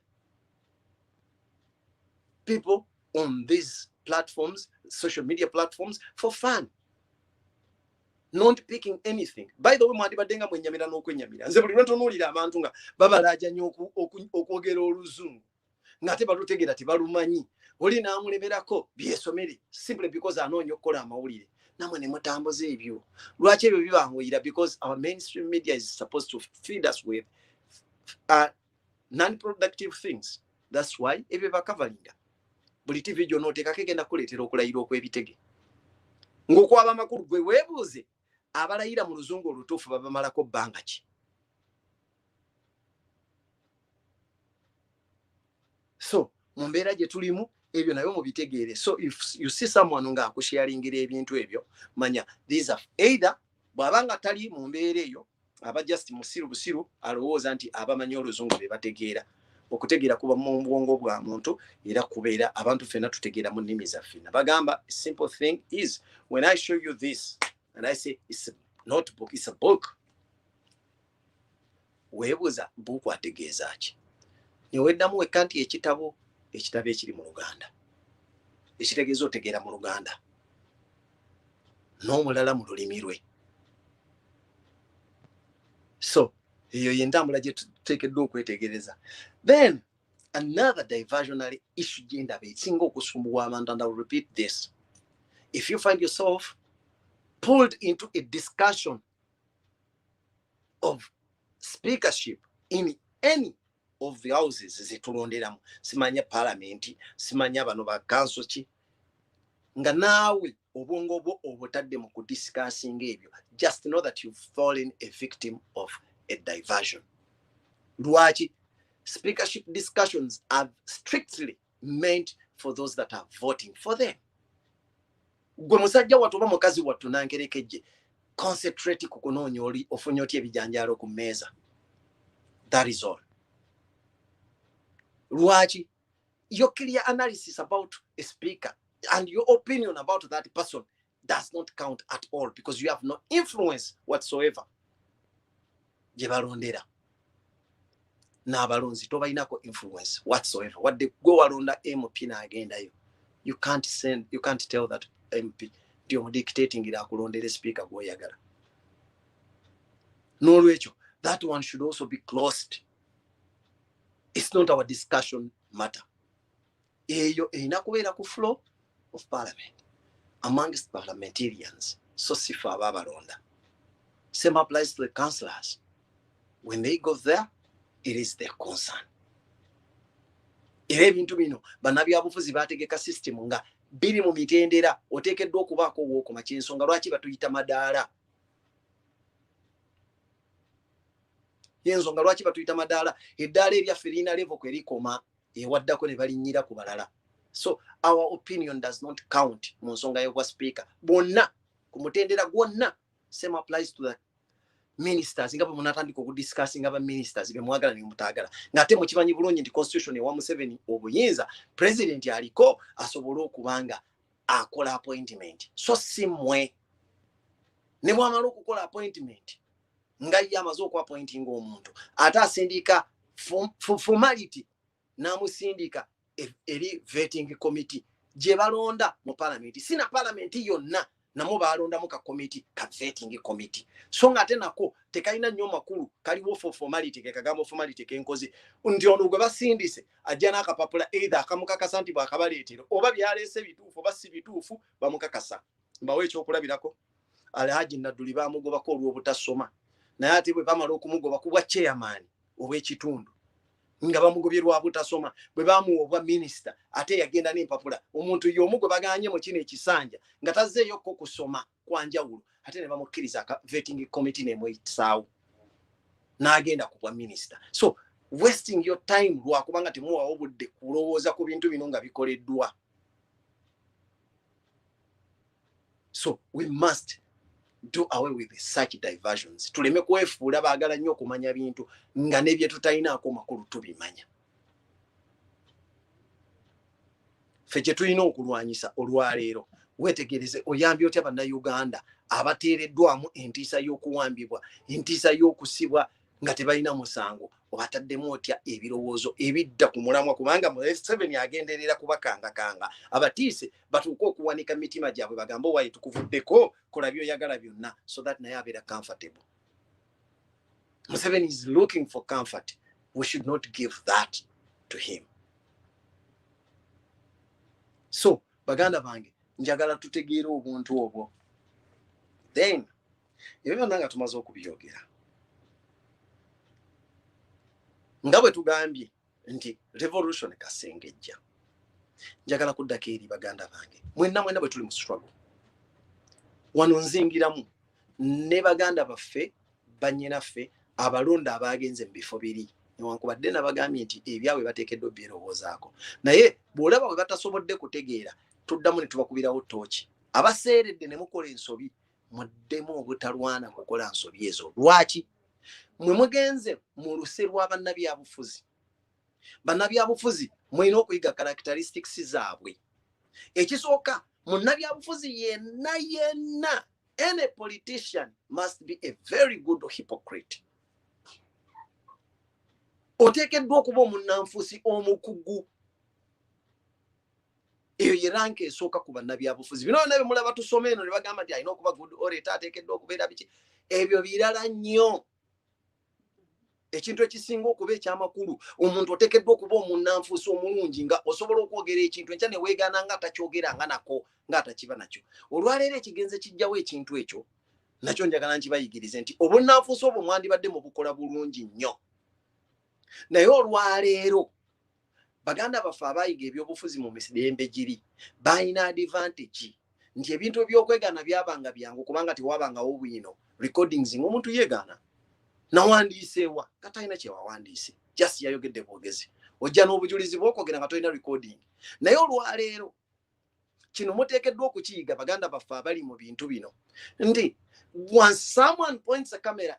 People on these platforms, social media platforms, for fun. Not picking anything. By the way, mwandi badenga mwenyamira n'okwenyamira. Nze buli lwentunuulira abantu nga babalaja nnyo okwogera oluzungu ng'ate balutegera tebalumanyi. Oli n'amulemerako byesomere simply because anoonya okukola amawulire. Namwe ne mutambuza ebyo. Lwaki ebyo bibanguyira? Because our mainstream media is supposed to feed us with non-productive things. That's why ebyo bakavalinga. Buli TV gy'onooteekako egenda kuleetera okulayira okw'ebitege. Ng'okwaba amakulu gwe weebuuze abalayira mu luzungu olutuufu babamalako bbanga ki? So mu mbeera gye tulimu ebyo nabyo mubitegeere. So if you see someone nga akusharingira ebintu ebyo, manya these are either bw'abanga tali mu mbeera eyo aba just musiru busiru alowooza nti abamanyi oluzungu be bategeera. Okutegeera kuba mu bwongo bwa muntu era kubeera abantu ffenna tutegeera mu nnimi zaffe. Bagamba simple thing is when I show you this and I say it's a notebook, it's a book. Weebuuza buuku ategeeza ki? Niweddamu wekka nti ekitabo ekiri mu Luganda. Ekitegeeza otegeera mu Luganda. N'omulala mu lulimi lwe. So, eyo y'entambula gye tuteekeddwa okwetegereza. Then, another diversionary issue gy'endaba esinga okusumbuwa abantu, and I will repeat this. If you find yourself pulled into a discussion of speakership in any of the houses zetulonderamu, simanya parliament, simanya bano ba council ki, nga naawe obwongo bwo obutadde mu kudiscussing ebyo, just know that you've fallen a victim of a diversion. Lwaki? Speakership discussions are strictly meant for those that are voting for them. Gwe musajja wattu oba mukazi wattu nankerekejje, concentrate ku kunoonya oli ofunye otya ebijanjaalo ku mmeeza. That is all. Lwaki? Your clear analysis about a speaker and your opinion about that person does not count at all because you have no influence whatsoever. Gye balondera n'abalonzi tobalinako influence whatsoever. Wadde gwe walonda MP n'agendayo, you can't tell that MP nti omudictatingira akulondera speaker gw'oyagala. N'olwekyo that one should also be closed. It's not our discussion matter. Eyo erina kubeera ku floor of parliament amongst parliamentarians. So sifa ababalonda. Same applies to the councillors. When they go there, it is their concern. Era ebintu bino bannabyabufuzi baategeka system nga biri mu mitendera oteekeddwa okubaako w'okoma ky'ensonga lwaki batuyita madaala. Yensonga lwaki batuyita madaala, eddaala eryaffe lirina level kwe likoma ewaddako ne balinnyira ku balala. So our opinion does not count mu nsonga y'obwa speaker. Bonna ku mutendera gwonna. Same applies to the ministers. Nga bwe munatandika okudiscussinga ba ministers be mwagala ne mutaagala. Ng'ate mukimanyi bulungi nti constitution ewa Museveni obuyinza president aliko asobole okubanga akola appointment. So si mmwe. Ne bw'amala okukola appointment nga ye amaze okwapointinga omuntu ate asindika formality n'amusindika eri vetting committee gye balonda mu parliament. Sina parliament yonna namwo balondamu ka committee ka vetting committee. So ng'ate nako tekalina nnyo makulu kaliwo for formality ke kagambo formality kenkozi nti ono gwe basindise ajja n'akapapula either akamukakasa nti bw'akabaleetera oba byaleese bituufu oba si bituufu bamukakasa. Mbawe ekyokulabirako. Alhaji Naduli bamugobako olw'obutasoma naye ate bwe bamala okumugoba kubwa chairman ow'ekitundu nga bamugobye lwa butasoma bwe bamuwa obwa minisita ate yagenda n'empapula omuntu y'omu gwe baganye mu kino ekisanja nga tazzeeyo ko kusoma kwa njawulo ate ne bamukkiriza vetting committee n'emuyisaawo n'agenda ku bwa minisita. So wasting your time lwakubanga temuwawo obudde kulowooza ku bintu bino nga bikoleddwa. So we must do away with such diversions. Tuleme kwefuula baagala nnyo okumanya bintu nga ne bye tutalinaako makulu tubimanya. Ffe kye tulina okulwanyisa olwaleero weetegereze oyambye otya bannayuganda abateereddwamu entiisa y'okuwambibwa, entiisa y'okusibwa nga tebalina musango, obataddemu otya ebirowoozo ebidda ku mulamwa kubanga mu F7 agenderera kubakangakanga abatiise batuuka okuwanika mitima gyabwe bagamba owaye tukuvuddeko kola by'oyagala byonna so that naye abeera comfortable. Museveni is looking for comfort. We should not give that to him. So baganda bange njagala tutegeera obuntu obwo. Then ebyo byonna nga tumaze okubyogera nga bwe tugambye nti revolution Kasengejja, njagala kuddako eri baganda bange mwenna bwe tuli mu struggle wano nzingiramu ne baganda baffe bannyinaffe abalonda abagenze mu bifo biri newankubadde nabagambye nti ebyabwe bateekeddwa byerowoozaako naye bw'olaba bwe batasobodde kutegeera tuddamu ne tubakubirawo ttooki abaseeredde ne mukola ensobi muddemu obutalwana kukola nsobi ezo. Lwaki? Mwe mugenze mu luse lw'abannabyabufuzi. Bannabyabufuzi mulina okuyiga characteristics zaabwe. Ekisooka munnabyabufuzi yenna any politician must be a very good hypocrite. Oteekeddwa okuba omunnanfuusi omukugu. Eyo ye rank esooka ku bannabyabufuzi. Bino byonna bye mulaba tusoma eno ne bagamba nti alina okuba good orator, ateekeddwa okubeera biki, ebyo birala nnyo. Ekintu ekisinga okuba ekyamakulu omuntu oteekeddwa okuba omunnanfuusi omulungi nga osobola okwogera ekintu enkya ne weegaana nga atakyogeranga nako nga atakiba nakyo. Olwaleero ekigenze kijjawo ekintu ekyo nakyo njagala nkibayigirize nti obunnanfuusi obwo mwandibadde mu bukola bulungi nnyo. Naye olwaleero baganda baffe abayiga ebyobufuzi mu misidembe giri balina advantage nti ebintu ebyokwegaana byabanga byangu kubanga tewabangawo bwino recordings ng'omuntu yeegaana nawandiiseewa nga talina kyewawandiise just yayogedde bwogezi ojja n'obujulizi bw'okwogera nga tolina recording. Naye olwaleero kino muteekeddwa okukiyiga baganda baffe abali mu bintu bino nti once someone points a camera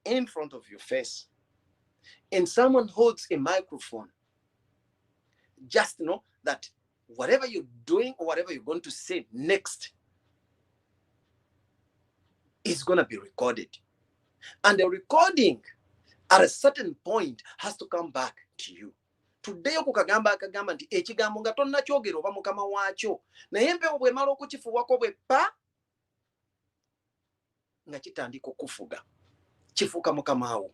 in front of your face and someone holds a microphone, just know that whatever you're doing or whatever you're going to say next is going to be recorded. And the recording at a certain point has to come back to you. Today okukagamba akagamba nti ekigambo nga tonna kyogera oba mukama waakyo naye empewo bw'emala okukifuwako bwe pa nga kitandika okufuga kifuuka mukama wo.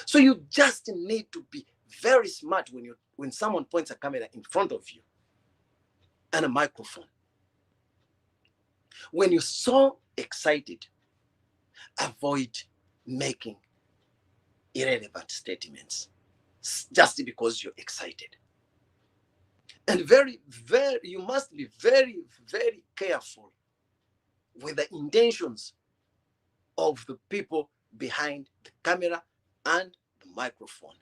So you just need to be very smart when someone points a camera in front of you and a microphone. When you're so excited, avoid making irrelevant statements just because you're excited. And you must be very, very careful with the intentions of the people behind the camera and the microphone.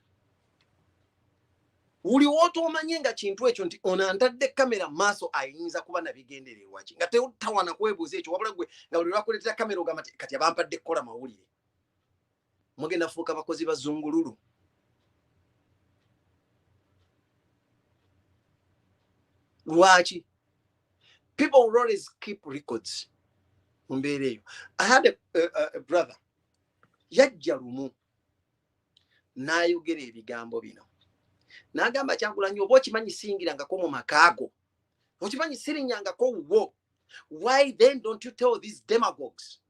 Uli woto omanye nga kintu ekyo nti ono antadde kamera maaso ayinza kuba na bigendererwa ki nga tawana kwebuuza ekyo wabula gwe nga buli lwakuleetera kamera ogamba kati abampadde kukola mawulire mugenda fuuka bakozi bazungululu. Lwaki? People will always keep records. I had a brother yajja lumu n'ayogera ebigambo bino n'agamba Kyagulanyi oba okimanyi singirangako mu makaago, okimanyi sirinyangako wuwo, why then don't you tell these demagogues?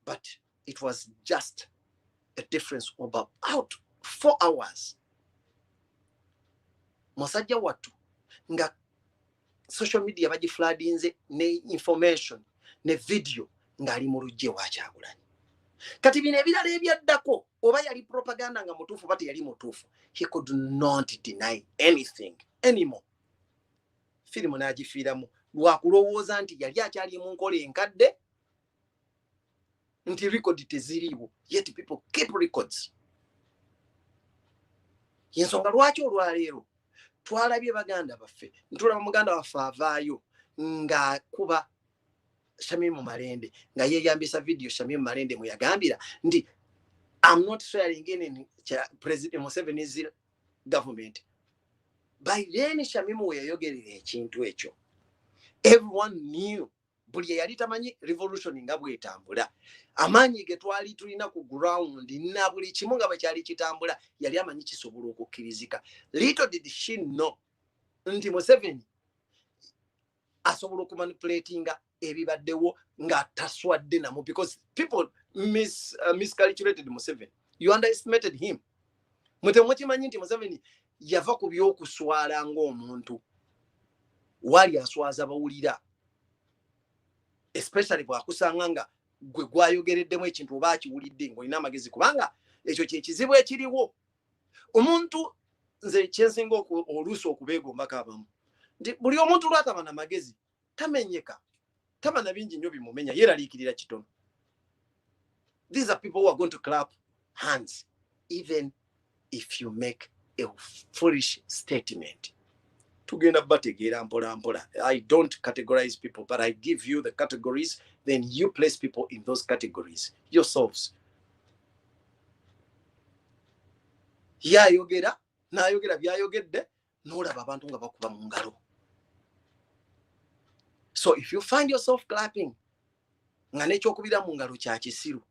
But it was just a difference of about 4 hours. Musajja wattu nga social media bagifloodinze ne information ne video ngali mu lujje wa Kyagulanyi. Kati bino ebirala ebyaddako oba yali propaganda nga mutuufu bati yali mutuufu. He could not deny anything anymore. Firimu n'agifiiramu lwakulowooza nti yali akyali mu nkola enkadde nti record teziriiwo, yet people keep records. Yensonga lwaki olwaleero twalabye baganda baffe, ntulaba muganda waffe avaayo ng'akuba Shamimu Malende nga yeeyambisa video Shamimu Malende mwe yagambira nti I'm not swearing in President Museveni's government. By then Shamimu we yayogerera ekintu ekyo. Everyone knew buli yali tamanyi revolution nga bwetambula. Amaanyi ge twali tulina ku ground na buli kimu nga bakyali kitambula yali amanyi kisobola okukkirizika. Little did she know nti Museveni asobola okumanipulatinga ebibaddewo nga taswadde namu, because people miscalculated Museveni. You underestimated him. Mukimanyi nti Museveni yava ku by'okuswala ng'omuntu wali aswaza bawulira, especially bw'akusanga nga gwe gwayogereddemu ekintu oba akiwulidde ng'olina amagezi, kubanga ekyo kyekizibu ekiriwo. Omuntu nze kyensinga oluusi okubeegombako abamu nti buli omuntu lwataba na magezi tamenyeka, taba na bingi nnyo bimumenya, yeeraliikirira kitono. These are people who are going to clap hands even if you make a foolish statement. Tugenda bategeera mpola mpola. I don't categorize people, but I give you the categories, then you place people in those categories yourselves. Yayogera n'ayogera byayogedde n'olaba abantu nga bakuba mu ngalo. So if you find yourself clapping nga n'ekyokubira mu ngalo kya kisiru,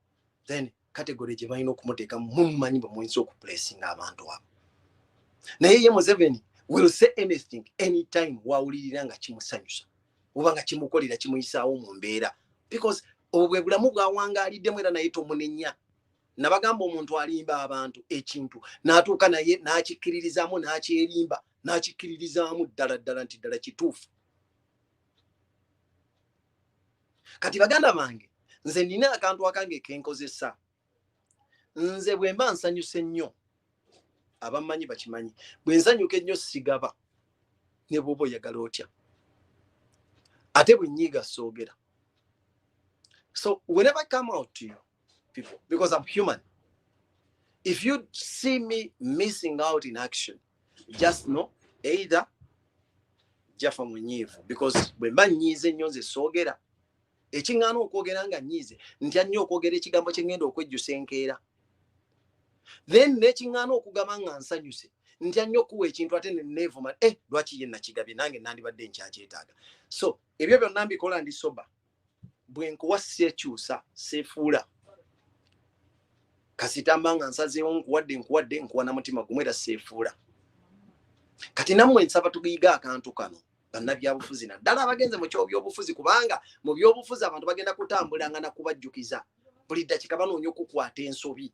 then category gye balina okumuteeka mumumanyi bamuyinza okuplacinga abantu abo. Naye ye Museveni will say anything anytime wawulirira nga kimusanyusa oba nga kimukolera kimuyisaawo mu mbeera, because obwe bulamu bwawangaliddemu era naye tomunenya. Nabagamba omuntu alimba abantu ekintu n'atuuka naye n'akikkiririzaamu n'akyerimba n'akikkiririzaamu ddala ddala nti ddala kituufu. Kati baganda bange, nze nina akantu akange kenkozesa. Nze bwe mba nsanyuse nnyo, abamanyi bakimanyi, bwe nsanyuka ennyo sigaba ne bw'oba oyagala otya, ate bwe nnyiiga soogera. So whenever I come out to you people, because I'm human, if you see me missing out in action, just know either jafa munyiivu, because bwe mba nnyiize nnyo nze soogera, ekiŋŋaana okwogera nga nnyiize ntya nnyo okwogera ekigambo kye ŋŋenda okwejjusa enkeera. Then n'ekiŋŋaana okugamba nga nsanyuse ntya nnyo okuwa ekintu ate ne neevuma lwaki ye nakigabye nange nandibadde nkyakyetaaga. So ebyo byonna mbikola ndi soba. Bwe nkuwa seekyusa seefuula. Kasitamba nga nsazeewo nkuwadde nkuwa na mutima gumu era seefuula. Kati nammwe nsaba tugiyiga akantu kano bannabyabufuzi naddala abagenze mu ky'obyobufuzi, kubanga mu byobufuzi abantu bagenda kutambulanga na kubajjukiza buli ddakiika banoonya okukwata ensobi.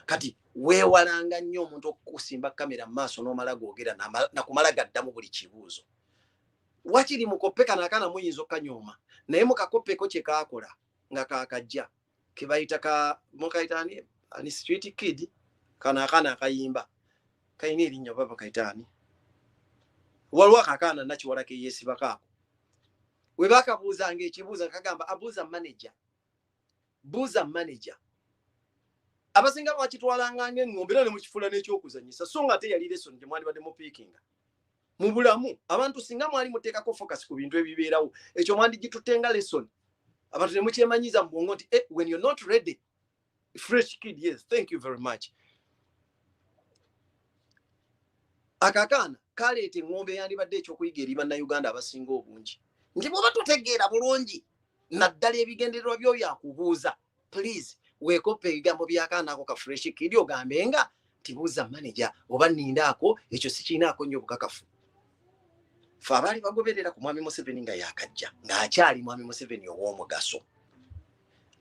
Kati weewalanga nnyo omuntu okukusimba kamera mu maaso n'omala googera nakumala gaddamu buli kibuuzo. Wakiri mukoppe kano akaana muyinza okkanyooma, naye mukakoppeko kye kaakola nga kaakajja ke bayita mukayitaani ani street kid, kano akaana akayimba kayina erinnya baba kayitaani. Waliwo akaana nakiwala ke yeesiba kaako. We baakabuuzanga ekibuuzo kagamba abuuza manager. Buuza manager. Abasinga bakitwalanga ng'engombe era ne mukifuula n'ekyokuzanyisa, so nga ate yali lesson gye mwali badde mupiikinga. Mu bulamu abantu singa mwali muteekako focus ku bintu ebibeerawo, ekyo mwandigitutenga lesson. Abantu ne mukyemanyiza mu bwongo nti when you're not ready, fresh kid, yes, thank you very much. Akakaana kaleeta engombe yandibadde ekyokuyiga eri bannayuganda abasinga obungi. Nti bw'oba tutegeera bulungi naddala ebigendererwa byo byakubuuza, please weekoppe ebigambo by'akaana ako ka fresh kid ogambe nga tibuuza manager oba nnindaako, ekyo sikinaako nnyo obukakafu. Ffe abaali bagoberera ku mwami Museveni nga yakajja ng'akyali mwami Museveni ow'omugaso.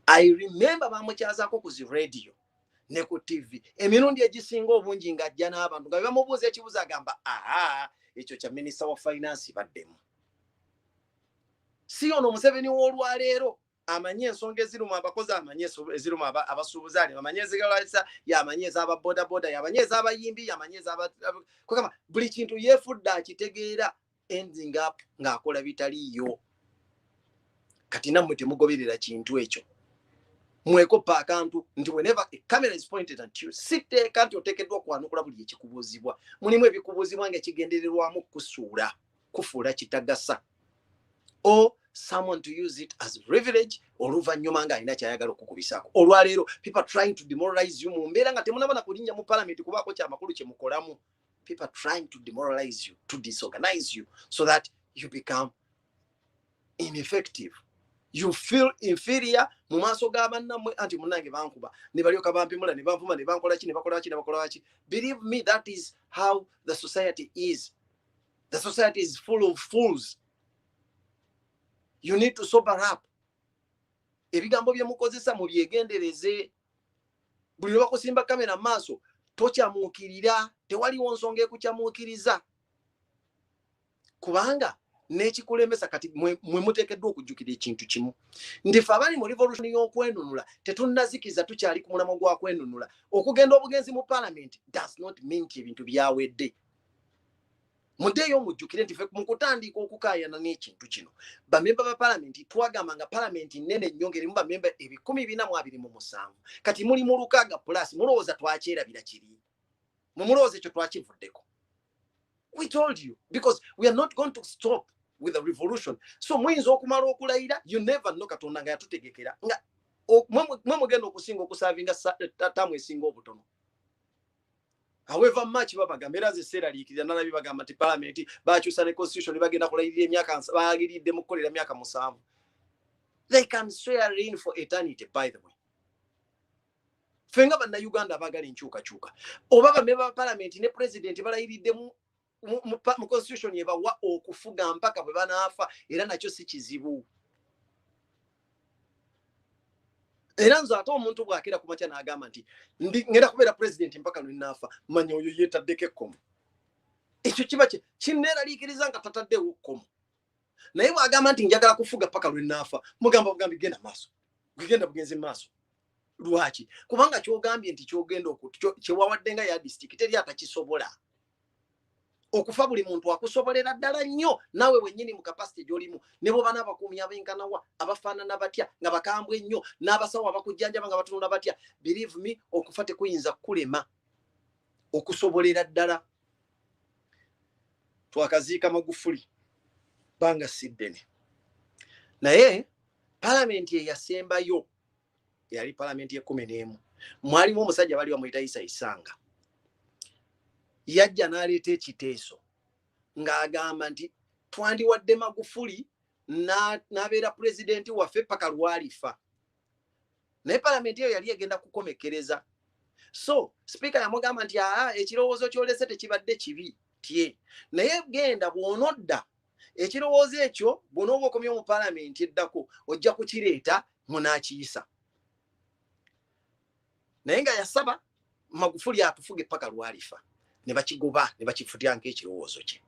I remember bamukyazaako ku zi radio ne ku TV emirundi egisinga obungi ng'ajja n'abantu nga bamubuuza ekibuuzo agamba ekyo kya minisita wa finance baddemu. si ono Museveni w'olwaleero amanye ensonga eziruma abakozi, amanye eziruma abasuubuzi, amanye ezigalasa, yamanye ez'aba boda boda, yamanye ez'abayimbi, yamanye ez'aba buli kintu yeefudde akitegeera, ending up ng'akola bitaliiyo. Kati nammwe temugoberera kintu ekyo. Mwekopa akantu nti whenever a camera is pointed at you, siteeka nti oteekeddwa kwanukula buli ekikubuuzibwa. Mulimu ebikubuuzibwa nga kigendererwamu kusuula, kufuula kitagasa. Or someone to use it as privilege, oluvannyuma nga alina kyayagala okukubisaako. Olwaleero people trying to demoralize you mu mbeera nga temunaba na kulinnya mu parliament kubaako kyamakulu kye mukolamu. People trying to demoralize you, to disorganize you, so that you become ineffective. You feel inferior mu maaso g'abannammwe, anti munnange bankuba ne balyoka bampimula ne banvuma ne bankola ki ne bakola ki. Believe me, that is how the society is. The society is full of fools. You need to sober up. Ebigambo bye mukozesa mu byegendereze. Buli lwa kusimba kamera maaso tokyamuukirira, tewaliwo nsonga ekukyamuukiriza. Kubanga n'ekikulemesa kati mwe muteekeddwa okujjukira ekintu kimu. Ndife abali mu revolution y'okwenunula tetunnazikiza, tukyali ku mulamwa gwa kwenunula. Okugenda obugenzi mu parliament does not mean nti ebintu byawedde. Muddeeyo mujjukire nti mu kutandika okukaayana n'ekintu kino, bamemba ba parliament twagamba nga parliament nnene nnyo ng'erimu bamemba 427. Kati muli mu 600 plus, mulowooza twakyerabira kiri? Mumulowooza ekyo twakivuddeko. We told you, because we are not going to stop with the revolution. So muyinza okumala okulayira, you never know Katonda nga yatutegekera nga mwe mugenda okusinga okusavinga tamu esinga obutono. However much babagambe era zeseera liikirira nalabi bagamba nti parliament bakyusa ne constitution bagenda kulayirira emyaka bagiridde mu kukolera emyaka 7. They can swear in for eternity, by the way. Fenga banna Uganda abagala enkyukakyuka. Oba bamemba ba parliament ne president balayiridde mu constitution yebawa okufuga mpaka bwe banaafa, era nakyo si kizibu. Era nzo ate omuntu bw'akera ku makya n'agamba nti ngenda kubeera president mpaka lwe naafa, manya oyo yeetaddeko ekkomo. Ekyo kiba kinneeraliikiriza nga tataddewo ekkomo. Naye bw'agamba nti njagala kufuga mpaka lwe naafa, mugamba bugambi genda maaso, genda bugenzi maaso. Lwaki? Kubanga kyogambye nti kyogenda kyewawadde nga ya district teri atakisobola. Okufa buli muntu akusobolera ddala nnyo, nawe wennyini mu capacity gy'olimu. Ne bw'oba n'abakuumi abenkanawa abafaanana batya nga bakambwe ennyo, n'abasawo abakujjanjaba nga batunula batya, believe me, okufa tekuyinza kulema okusobolera ddala. Twakaziika Magufuli banga siddene, naye parliament ye yasembayo yali parliament ye 11. Mwalimu omusajja bali bamuyita Isanga. Yajja n'aleeta ekiteeso ng'agamba nti twandiwadde Magufuli n'abeera pulezidenti waffe paka lwalifa. Naye parliament eyo yali egenda kukomekereza. So speaker yamugamba nti ekirowoozo ky'olese tekibadde kibi tye, naye genda bw'onodda ekirowoozo ekyo bw'onooba okomye mu parliament eddako ojja kukireeta munaakiyisa. Naye nga yasaba Magufuli atufuge paka lwalifa. Ne bakigoba ne bakifutya nk'ekirowoozo kye.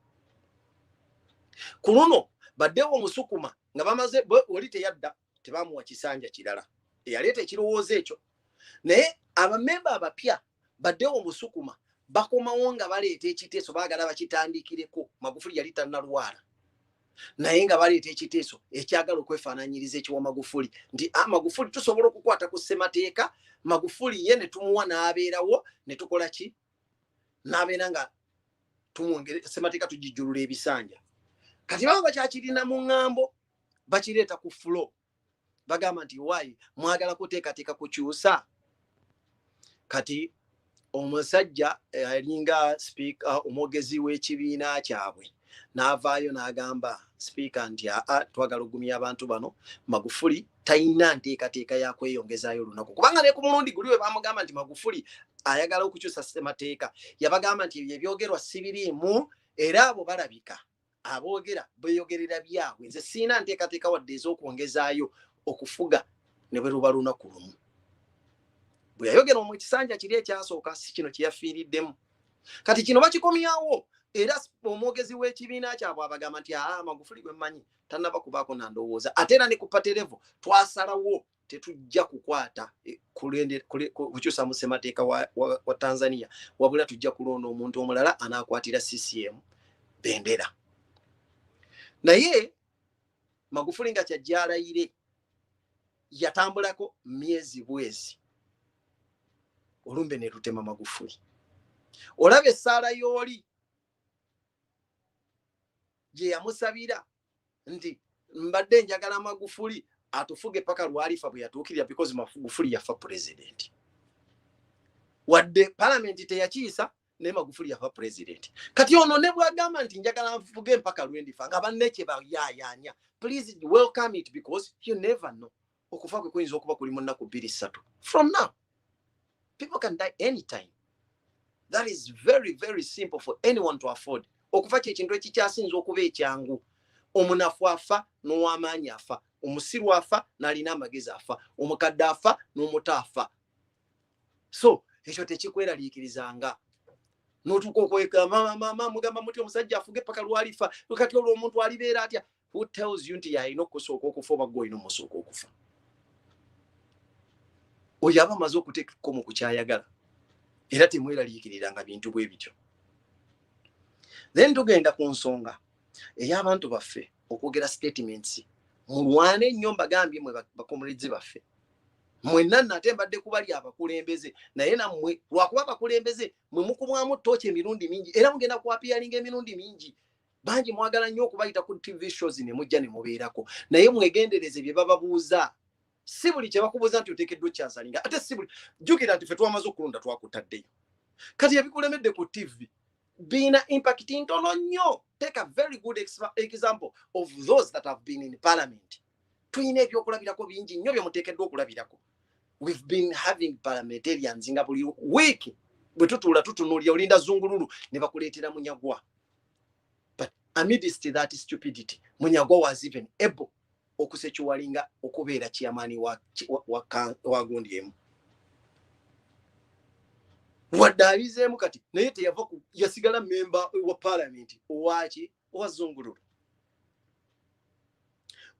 Ku luno baddewo omusukuma nga bamaze oli teyadda tebamuwa kisanja kirala eyaleeta ekirowoozo ekyo. Naye abamemba abapya baddewo omusukuma bakomawo nga baleeta ekiteeso baagala bakitandikireko. Magufuli yali tannalwala, naye nga baleeta ekiteeso ekyagala okwefaananyiriza ekiwa Magufuli nti Magufuli tusobola okukwata ku ssemateeka. Magufuli ye ne tumuwa n'abeerawo ne tukola ki? N'abeera nga tumwongere ssemateeka tugijjulula ebisanja. Kati baba bakyakirina mu ŋŋambo bakireeta ku floor bagamba nti waayi mwagala kuteekateeka kukyusa. Kati omusajja alinga speaker omwogezi w'ekibiina kyabwe n'avaayo n'agamba speaker nti twagala ogumya abantu bano, Magufuli tayina nteekateeka ya kweyongezaayo olunaku. Kubanga ne ku mulundi guli we bamugamba nti Magufuli ayagala okukyusa ssemateeka, yabagamba nti ebyo ebyogerwa si biriimu era abo balabika aboogera beeyogerera byabwe. Nze siina nteekateeka wadde ez'okwongezaayo okufuga ne bwe luba lunaku lumu. Bwe yayogera mu kisanja kiri ekyasooka si kino kye yafiiriddemu. Kati kino bakikomyawo era omwogezi w'ekibiina kyabwe abagamba nti Magufuli gwe mmanyi tannaba kubaako nandowooza ate era ne ku pate level twasalawo tetujja kukwata kukyusa mu ssemateeka wa Tanzania wabula tujja kulonda omuntu omulala anaakwatira CCM bendera. Naye Magufuli nga kyajja alayire yatambulako myezi bwezi olumbe ne lutema Magufuli. Olaba essaala y'oli gye yamusabira nti mbadde njagala Magufuli atufuge paka lwalifa bwe yatuukirira because Magufuli yafa president. Wadde parliament teyakiisa ne Magufuli yafa president. Kati ono ne bwagamba nti njagala nfuge mpaka lwendifa nga banne kye bayayanya. Please welcome it because you never know. Okufa kwe kuyinza okuba kuli mu nnaku 2-3. From now, people can die anytime. That is very, very simple for anyone to afford. Okufa kyekintu ekikyasinza okuba ekyangu. Omunafu afa n'ow'amaanyi afa. Omusiru afa n'alina amagezi afa. Omukadde afa n'omuto afa. So ekyo tekikweraliikirizanga. N'otuuka okweka mama mugamba muti omusajja afuge paka lwalifa. Kati olwo omuntu alibeera atya? Who tells you nti yalina okusooka okufa oba gwe olina omusooka okufa? Oyo aba amaze okuteeka ekkomo ku kyayagala. Era temweraliikiriranga bintu bwe bityo. Then tugenda ku nsonga ey'abantu baffe okwogera statements. Mulwane nnyo mbagambye mwe bakomulizi baffe. Mwenna nate mbadde kubali abakulembeze naye nammwe lwakuba abakulembeze mwe mukubwamu ttooki emirundi mingi era mugenda kuapiaringa emirundi mingi. Bangi mwagala nnyo okubayita ku TV shows ne mujja ne mubeerako. Naye mwegendereze bye bababuuza. Si buli kye bakubuuza nti oteekeddwa okyasalinga. Ate si buli jjukira nti ffe twamaze okulonda twakutaddeyo. Kati ebikulemedde ku TV bina impact ntono nnyo. Take a very good example of those that have been in parliament. Tuyina ebyokulabirako bingi nnyo bye muteekeddwa okulabirako. We've been having parliamentarians nga buli week bwe tutuula tutunuulira olinda zungululu ne bakuleetera Munyagwa. But amidst that stupidity, Munyagwa was even able okusekiwalinga okubeera chairman wa gundi emu. Waddabizeemu kati naye teyava yasigala member wa parliament owaki owa zungululu.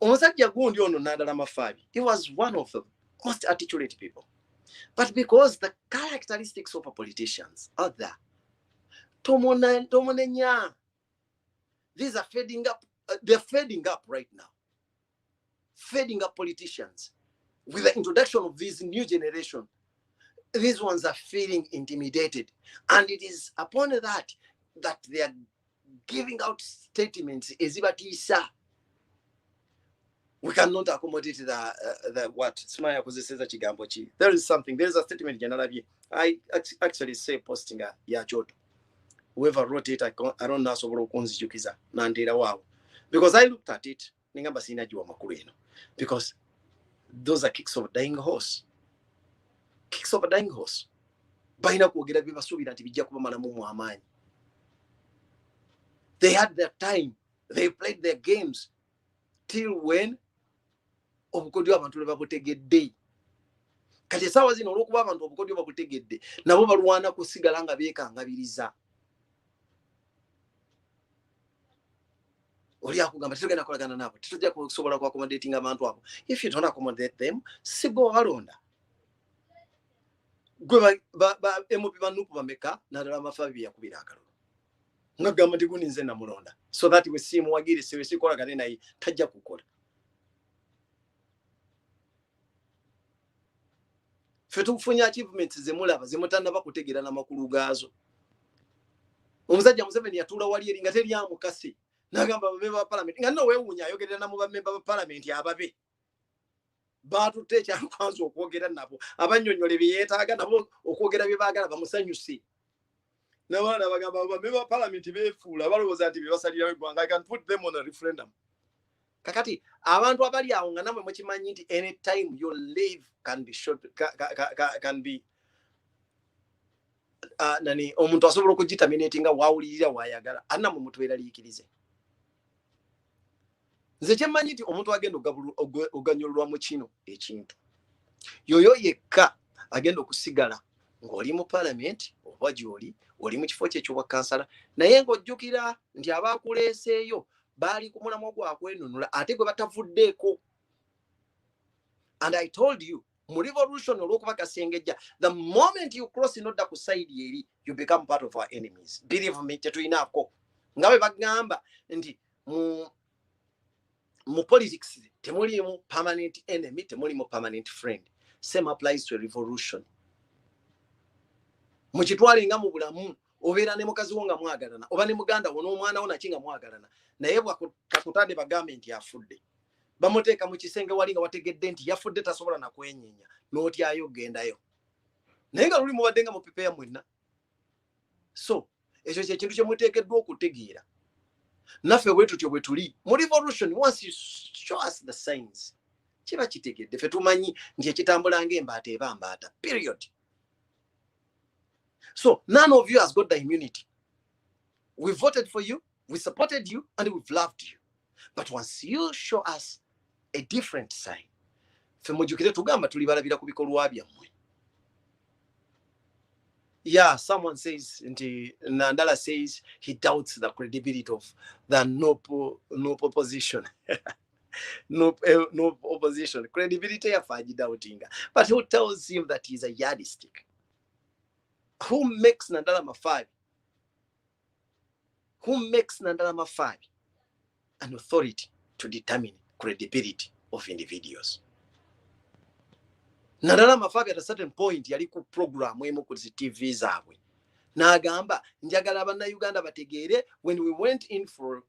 Omusajja gundi ono Nadala Mafabi, he was one of the most articulate people. But because the characteristics of politicians are there, tomonenya, these are fading up. They're fading up right now. Fading up politicians. With the introduction of this new generation, these ones are feeling intimidated. And it is upon that they are giving out statements as if we cannot accommodate the what Smaya says that Chigambochi. There is something. There is a statement generally. I actually say posting a yachoto. Whoever wrote it, I don't know so Jukiza Nandira wow. Because I looked at it, Ningamba Sina Jua Makurino. Because those are kicks of a dying horse. Kicks of a dying horse. Baina kugira biba subira nti bijja kuba malamu mu amaanyi. They had their time. They played their games till when obukodyo abantu babutegedde. Kati sawa zino olwokuba abantu obukodyo babutegedde nabo balwana kusigala nga beekangabiriza. Oli akugamba tetugenda kolagana nabo tetujja kusobola ku accommodating abantu abo. If you don't accommodate them, sigo alonda. Gwe ba emupi banupu bameka Nadala Mafabi yakubira akalulu. Ngagamba nti guninze na mulonda. So that we see muwagiri siwe sikolagane naye tajja kukola. Fetufunya achievements zemulaba zemutanda bakutegera na makulu gazo. Omusajja Museveni yatula wali eringa teri amukasi. Nagamba bamemba ba parliament. Nga no weewunya ayogerera na mu bamemba ba parliament ababe. Batute kyakwanza okwogera nabo. Abanyonyole byetaaga nabo okwogera bye baagala bamusanyusi. Nabana bagamba bamemba ba parliament beefuula balowooza nti bebasalira eggwanga. I can put them on a referendum. Kakati abantu abali awo nga namwe mukimanyi nti anytime your life can be short can be nani omuntu asobola okugitaminate nga waawulirira waayagala anna mu mutwera liikirize. Nze kyemmanyi nti omuntu agenda oganyolwa mu kino ekintu yoyo yekka agenda okusigala ng'oli mu parliament oba gy'oli oli mu kifo kye ky'obwa kansala naye ng'ojjukira nti abaakuleeseeyo baali ku mulamwa gwakwenunula ate gwe batavuddeeko. And I told you, mu revolution olw'okuba Kasengejja, the moment you cross inodda ku side eri, you become part of our enemies. Believe me, tetulinaako. Nga bwe bagamba nti mu politics temulimu permanent enemy, temulimu permanent friend. Same applies to a revolution. Mu kitwale nga mu bulamu obeera ne mukazi wo nga mwagalana oba ne muganda wo n'omwana wo nakinga mwagalana naye bwakutadde bagambe nti afudde bamuteeka mu kisenge wali nga wategedde nti yafudde tasobola na kwenyenya n'otyayo gendayo naye nga luli mubadde nga mupepeya mwenna. So ekyo kyekintu kye muteekeddwa okutegeera. Naffe bwe tutyo bwe tuli mu revolution. Once you show us the signs kiba kitegedde ffe tumanyi nti ekitambula ng'embaata eba mbaata, period. So none of you has got the immunity. We voted for you, we supported you, and we've loved you. But once you show us a different sign, ffe mujjukire tugamba tuli balabira ku bikolwa byammwe. Yeah, someone says, Nandala says he doubts the credibility of the no opposition. no opposition. Credibility of doubting. But who tells him that he's a yardstick? Who makes Nandala Mafabi? Who makes Nandala Mafabi an authority to determine credibility of individuals? Nandala Mafabi at a certain point yali ku program emu ku TV zaabwe n'agamba njagala bannayuganda bategeere when we went in for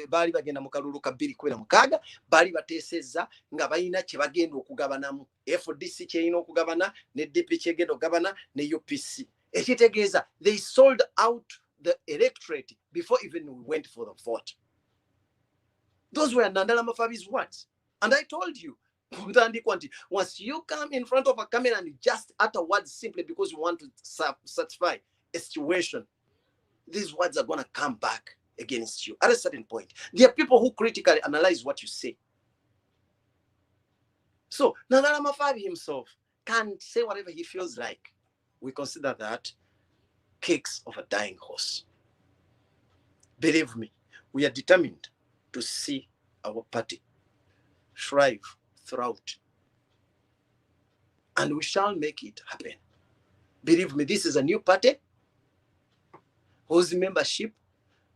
baali bagenda mu kalulu ka 2016 baali bateesezza nga balina kye bagenda okugabanamu FDC kyerina okugabana ne DP kyegenda okugabana ne UPC. Ekitegeeza they sold out the electorate before even we went for the vote. Those were Nandala Mafabi's words. And I told you, once you come in front of a camera and you just utter words simply because you want to satisfy a situation, these words are going to come back against you at a certain point. There are people who critically analyze what you say. So Nandala Mafabi himself can say whatever he feels like. We consider that kicks of a dying horse. Believe me, we are determined to see our party thrive throughout, and we shall make it happen. Believe me, this is a new party whose membership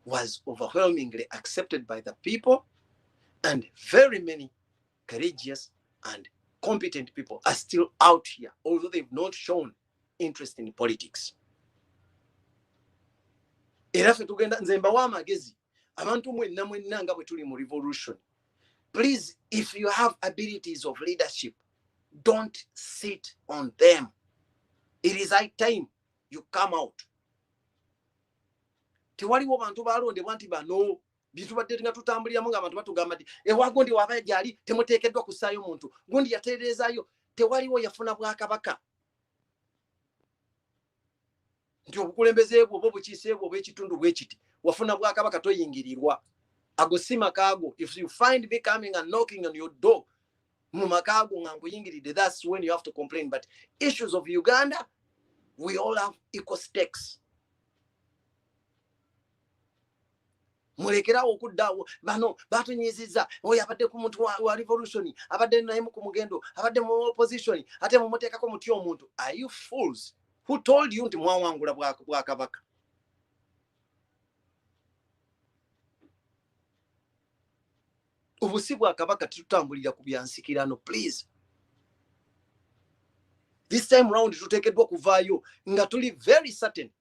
was overwhelmingly accepted by the people, and very many courageous and competent people are still out here, although they've not shown interest in politics. Era ffe tugenda nze mbawa amagezi abantu mwenna nga bwe tuli mu revolution. Please, if you have abilities of leadership, don't sit on them. It is high time you come out. Tewaliwo bantu balondebwa nti bano bitubadde nga tutambuliramu nga abantu batugamba nti ewagondi waba gyali temuteekeddwa kusaayo muntu gundi yatereezaayo. Tewaliwo yafuna bwakabaka nti obukulembeze bwo oba obukiise bwo oba ekitundu bwe kiti wafuna bwakabaka toyingirirwa. Agosima kago, if you find me coming and knocking on your door, that's when you have to complain. But issues of Uganda, we all have equal stakes. Mulekera okuddawo bano batunyiziza oyo abadde ku muntu wa revolution abadde naye mu kumugendo abadde mu opposition ate mu muteekako muti omuntu. Are you fools? Who told you nti mwawangula bwakabaka? Obusi bwakabaka tutambulira ku byansikirano. Please, this time round tuteekeddwa kuvaayo nga tuli very certain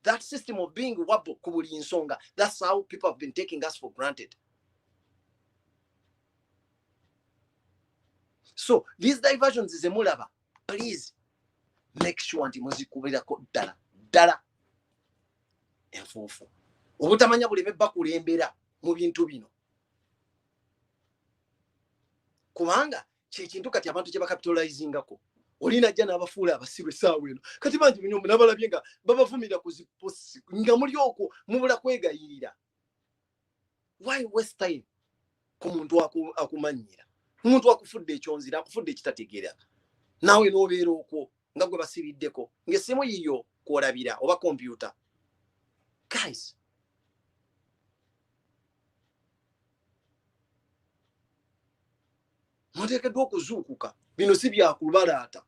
that system of being wabo ku buli nsonga, that's how people have been taking us for granted. So these diversions is emulaba, please make sure nti muzikubirako ddala enfuufu obutamanya buleme bakulembera mu bintu bino. Kubanga kintu kati abantu kye bakapitalizingako olina jja n'abafuula abasirwe essaawa eno kati bangi binyo nabalabye nga babavumira ku ziposi nga muli okwo mubula kwegayirira. Why waste time ku muntu akumanyira omuntu akufudde ekyonzira akufudde ekitategeera naawe n'obeera okwo nga gwe basiriddeko ng'essimu yiyo kwolabira oba computer. Guys, muteekeddwa okuzuukuka. Bino si byakubalaata.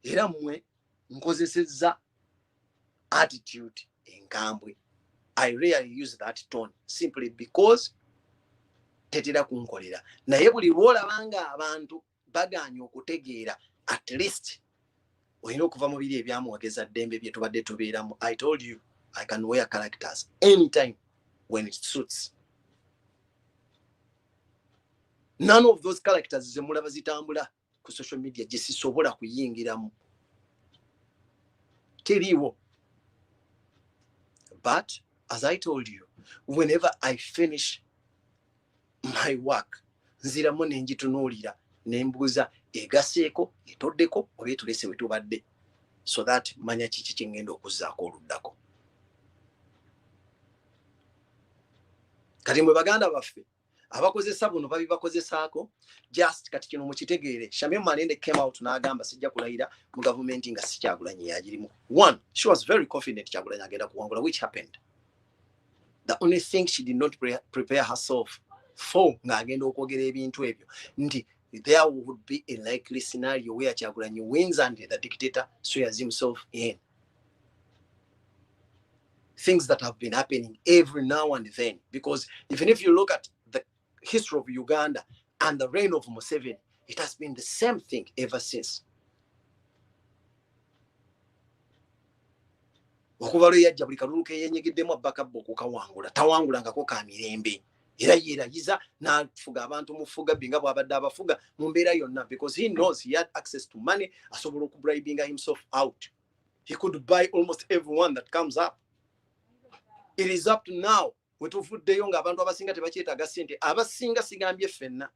Era mmwe nkozesezza attitude enkambwe. I rarely use that tone simply because tetera kunkolera. Naye buli lwolabanga abantu baganye okutegeera, at least olina okuva mu biri ebyamwogeza ddembe bye tubadde tubeeramu. I told you I can wear characters anytime when it suits. None of those characters ze mulaba zitambula ku social media gye sisobola kuyingiramu. Teriiwo. But as I told you, whenever I finish my work, nziramu ne njitunuulira ne mbuuza egaseeko, etoddeko, oba etulese we tubadde, so that manya kiki kye ngenda okuzzaako oluddako. Kati mwe baganda baffe abakozesa buno babibakozesaako, just kati kino mukitegeere. Shamim Malende came out n'agamba sijja kulayira mu gavumenti nga si Kyagulanyi yagirimu. One, she was very confident Kyagulanyi agenda kuwangula, which happened. The only thing she did not prepare herself for ng'agenda okwogera ebintu ebyo nti there would be a likely scenario where Kyagulanyi wins and the dictator swears himself in. Things that have been happening every now and then, because even if you look at the history of Uganda and the reign of Museveni, it has been the same thing ever since. Okuva lwe yajja buli kalulu ke yenyigiddemu abbakabba okukawangula, tawangulangako ka mirembe. Era yeerayiza n'afuga abantu mu Fugabbi nga bw'abadde abafuga mu mbeera yonna, because he knows he had access to money, asobola okubribinga himself out. He could buy almost everyone that comes up. It is up to now. Wetuvuddeyo nga abantu abasinga tebakyetaaga ssente. Abasinga sigambye ffenna.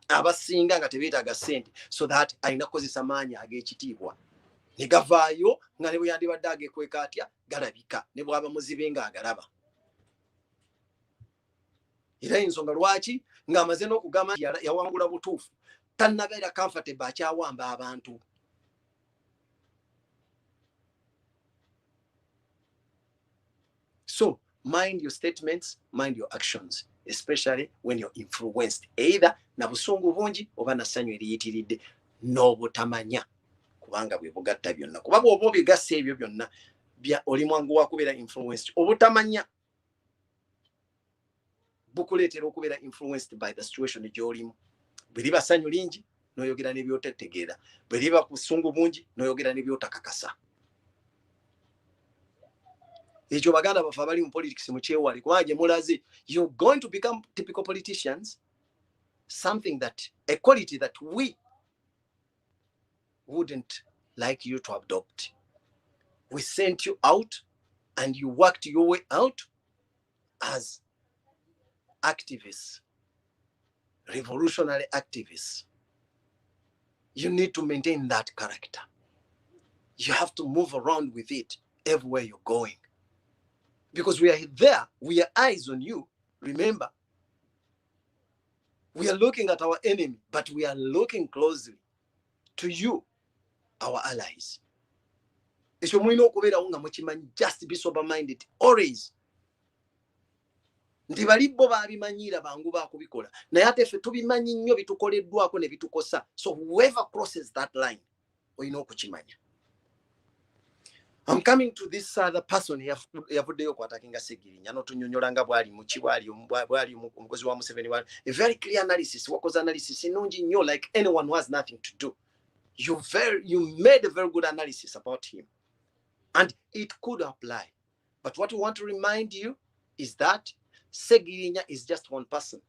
Abasinga nga tebeetaaga ssente, so that alina kukozesa maanyi ag'ekitiibwa. Ne gavaayo nga ne bwe yandibadde agekweka atya galabika, ne bw'aba muzibe nga agalaba. Era ensonga lwaki ng'amaze n'okugamba yawangula butuufu, tannabeera comfortable akyawamba abantu. So mind your statements, mind your actions, especially when you're influenced either na busungu bungi oba na ssanyu eriyitiridde n'obutamanya, kubanga bwe bugatta byonna. Kuba bw'oba obigassa ebyo byonna oli mwangu wa kubeera influenced. Obutamanya bukuleetera okubeera influenced by the situation gy'olimu. Bwe liba ssanyu lingi n'oyogera n'ebyotetegeera, bwe liba busungu bungi n'oyogera n'ebyotakakasa. Ekyo baganda baffe abali mu politics mu kyewale, kubanga gye mulaze, you're going to become typical politicians, something that, a quality that we wouldn't like you to adopt. We sent you out and you worked your way out as activists, revolutionary activists. You need to maintain that character. You have to move around with it everywhere you're going. Because we are there, we are eyes on you. Remember, we are looking at our enemy, but we are looking closely to you, our allies. Just be sober-minded, always. Nti bali bo babimanyira bangu bakubikola. Naye ate ffe tubimanyi nnyo bitukoleddwako ne bitukosa. So whoever crosses that line, olina okukimanya. I'm coming to this other person yavuddeyo kwatakinga Kasengejja n'otunyonyolanga bwali muki bwali omukozi wa Museveni wali. A very clear analysis, wakoze analysis nungi nnyo, like anyone who has nothing to do. You made a very good analysis about him. And it could apply. But what we want to remind you is that Kasengejja is just one person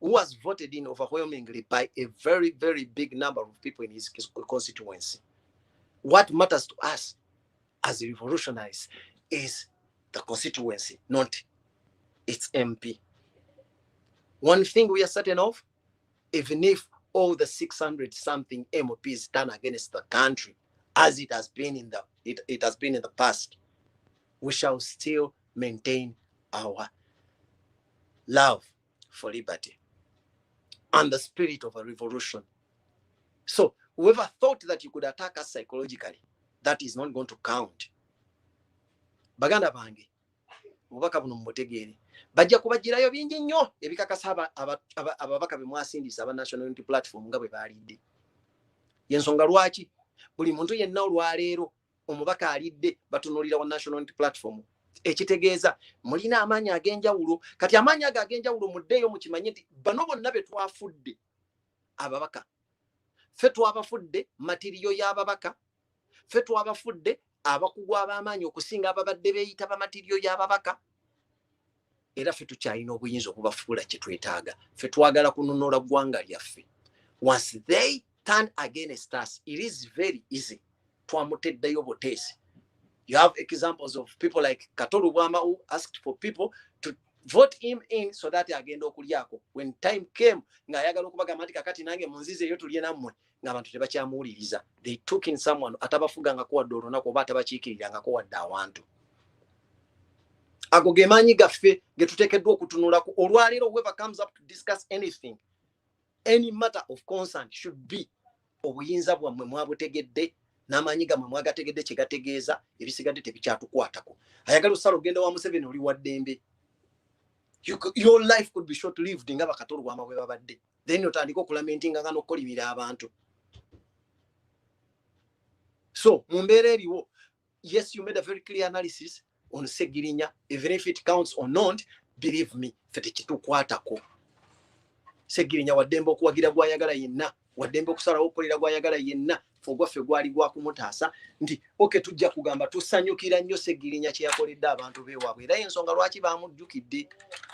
who was voted in overwhelmingly by a very, very big number of people in his constituency. What matters to us as revolutionaries is the constituency, not its MP. One thing we are certain of, even if all the 600-something MPs turn against the country, as it has been in the past, we shall still maintain our love for liberty. and the spirit of a revolution. So whoever thought that you could attack us psychologically, that is not going to count. Baganda bange, mubaka buno mmutegeere. Bajja kubagirayo bingi nnyo ebikakasa ababaka be mwasindisa aba National Unity Platform nga bwe baalidde. Yensonga lwaki buli muntu yenna olwaleero omubaka alidde batunulira wa National Unity Platform. Ekitegeeza mulina amaanyi ag'enjawulo. Kati amaanyi ag'enjawulo muddeeyo mukimanye nti bano bonna be twafudde ababaka. Ffe twabafudde matiriyo y'ababaka. Ffe twabafudde abakugu ab'amaanyi okusinga ababadde beeyita bamatiriyo y'ababaka. Era ffe tukyalina obuyinza okubafuula kye twetaaga. Ffe twagala kununula ggwanga lyaffe. Once they turn against us, it is very easy. Twamuteddeyo buteesi. You have examples of people like Katolu Bwama who asked for people to vote him in so that agenda okulyako. When time came, nga ayagala okubagamba nti kakati nange munzize eyo tulye nammwe, ng'abantu tebakyamuwuliriza. They took in someone atabafugangako wadde olunaku oba atabakiikirirangako wadde awantu. Ago ge maanyi gaffe ge tuteekeddwa okutunulako. Olwaleero whoever comes up to discuss anything, any matter of concern should be obuyinza bwammwe mwabutegedde n'amaanyi gammwe mwagategedde kye gategeeza, ebisigadde tebikyatukwatako. Ayagala osala ogenda wa Museveni oli wa ddembe. Your life could be short lived nga bakatolu bwama bwe babadde. Then otandika okulamentinga nga n'okukolimira abantu. So mu mbeera eriwo, yes, you made a very clear analysis on Segirinya. Even if it counts or not, believe me, ffe tekitukwatako. Segirinya waddembe okuwagira gw'ayagala yenna, waddembe okusalawo okukolera gw'ayagala yenna, fogwaffe gwali gwa kumutaasa nti oke tujja kugamba tusanyukira nnyo Segirinya kye yakoledde abantu beewaabwe. Era ensonga lwaki baamujjukidde,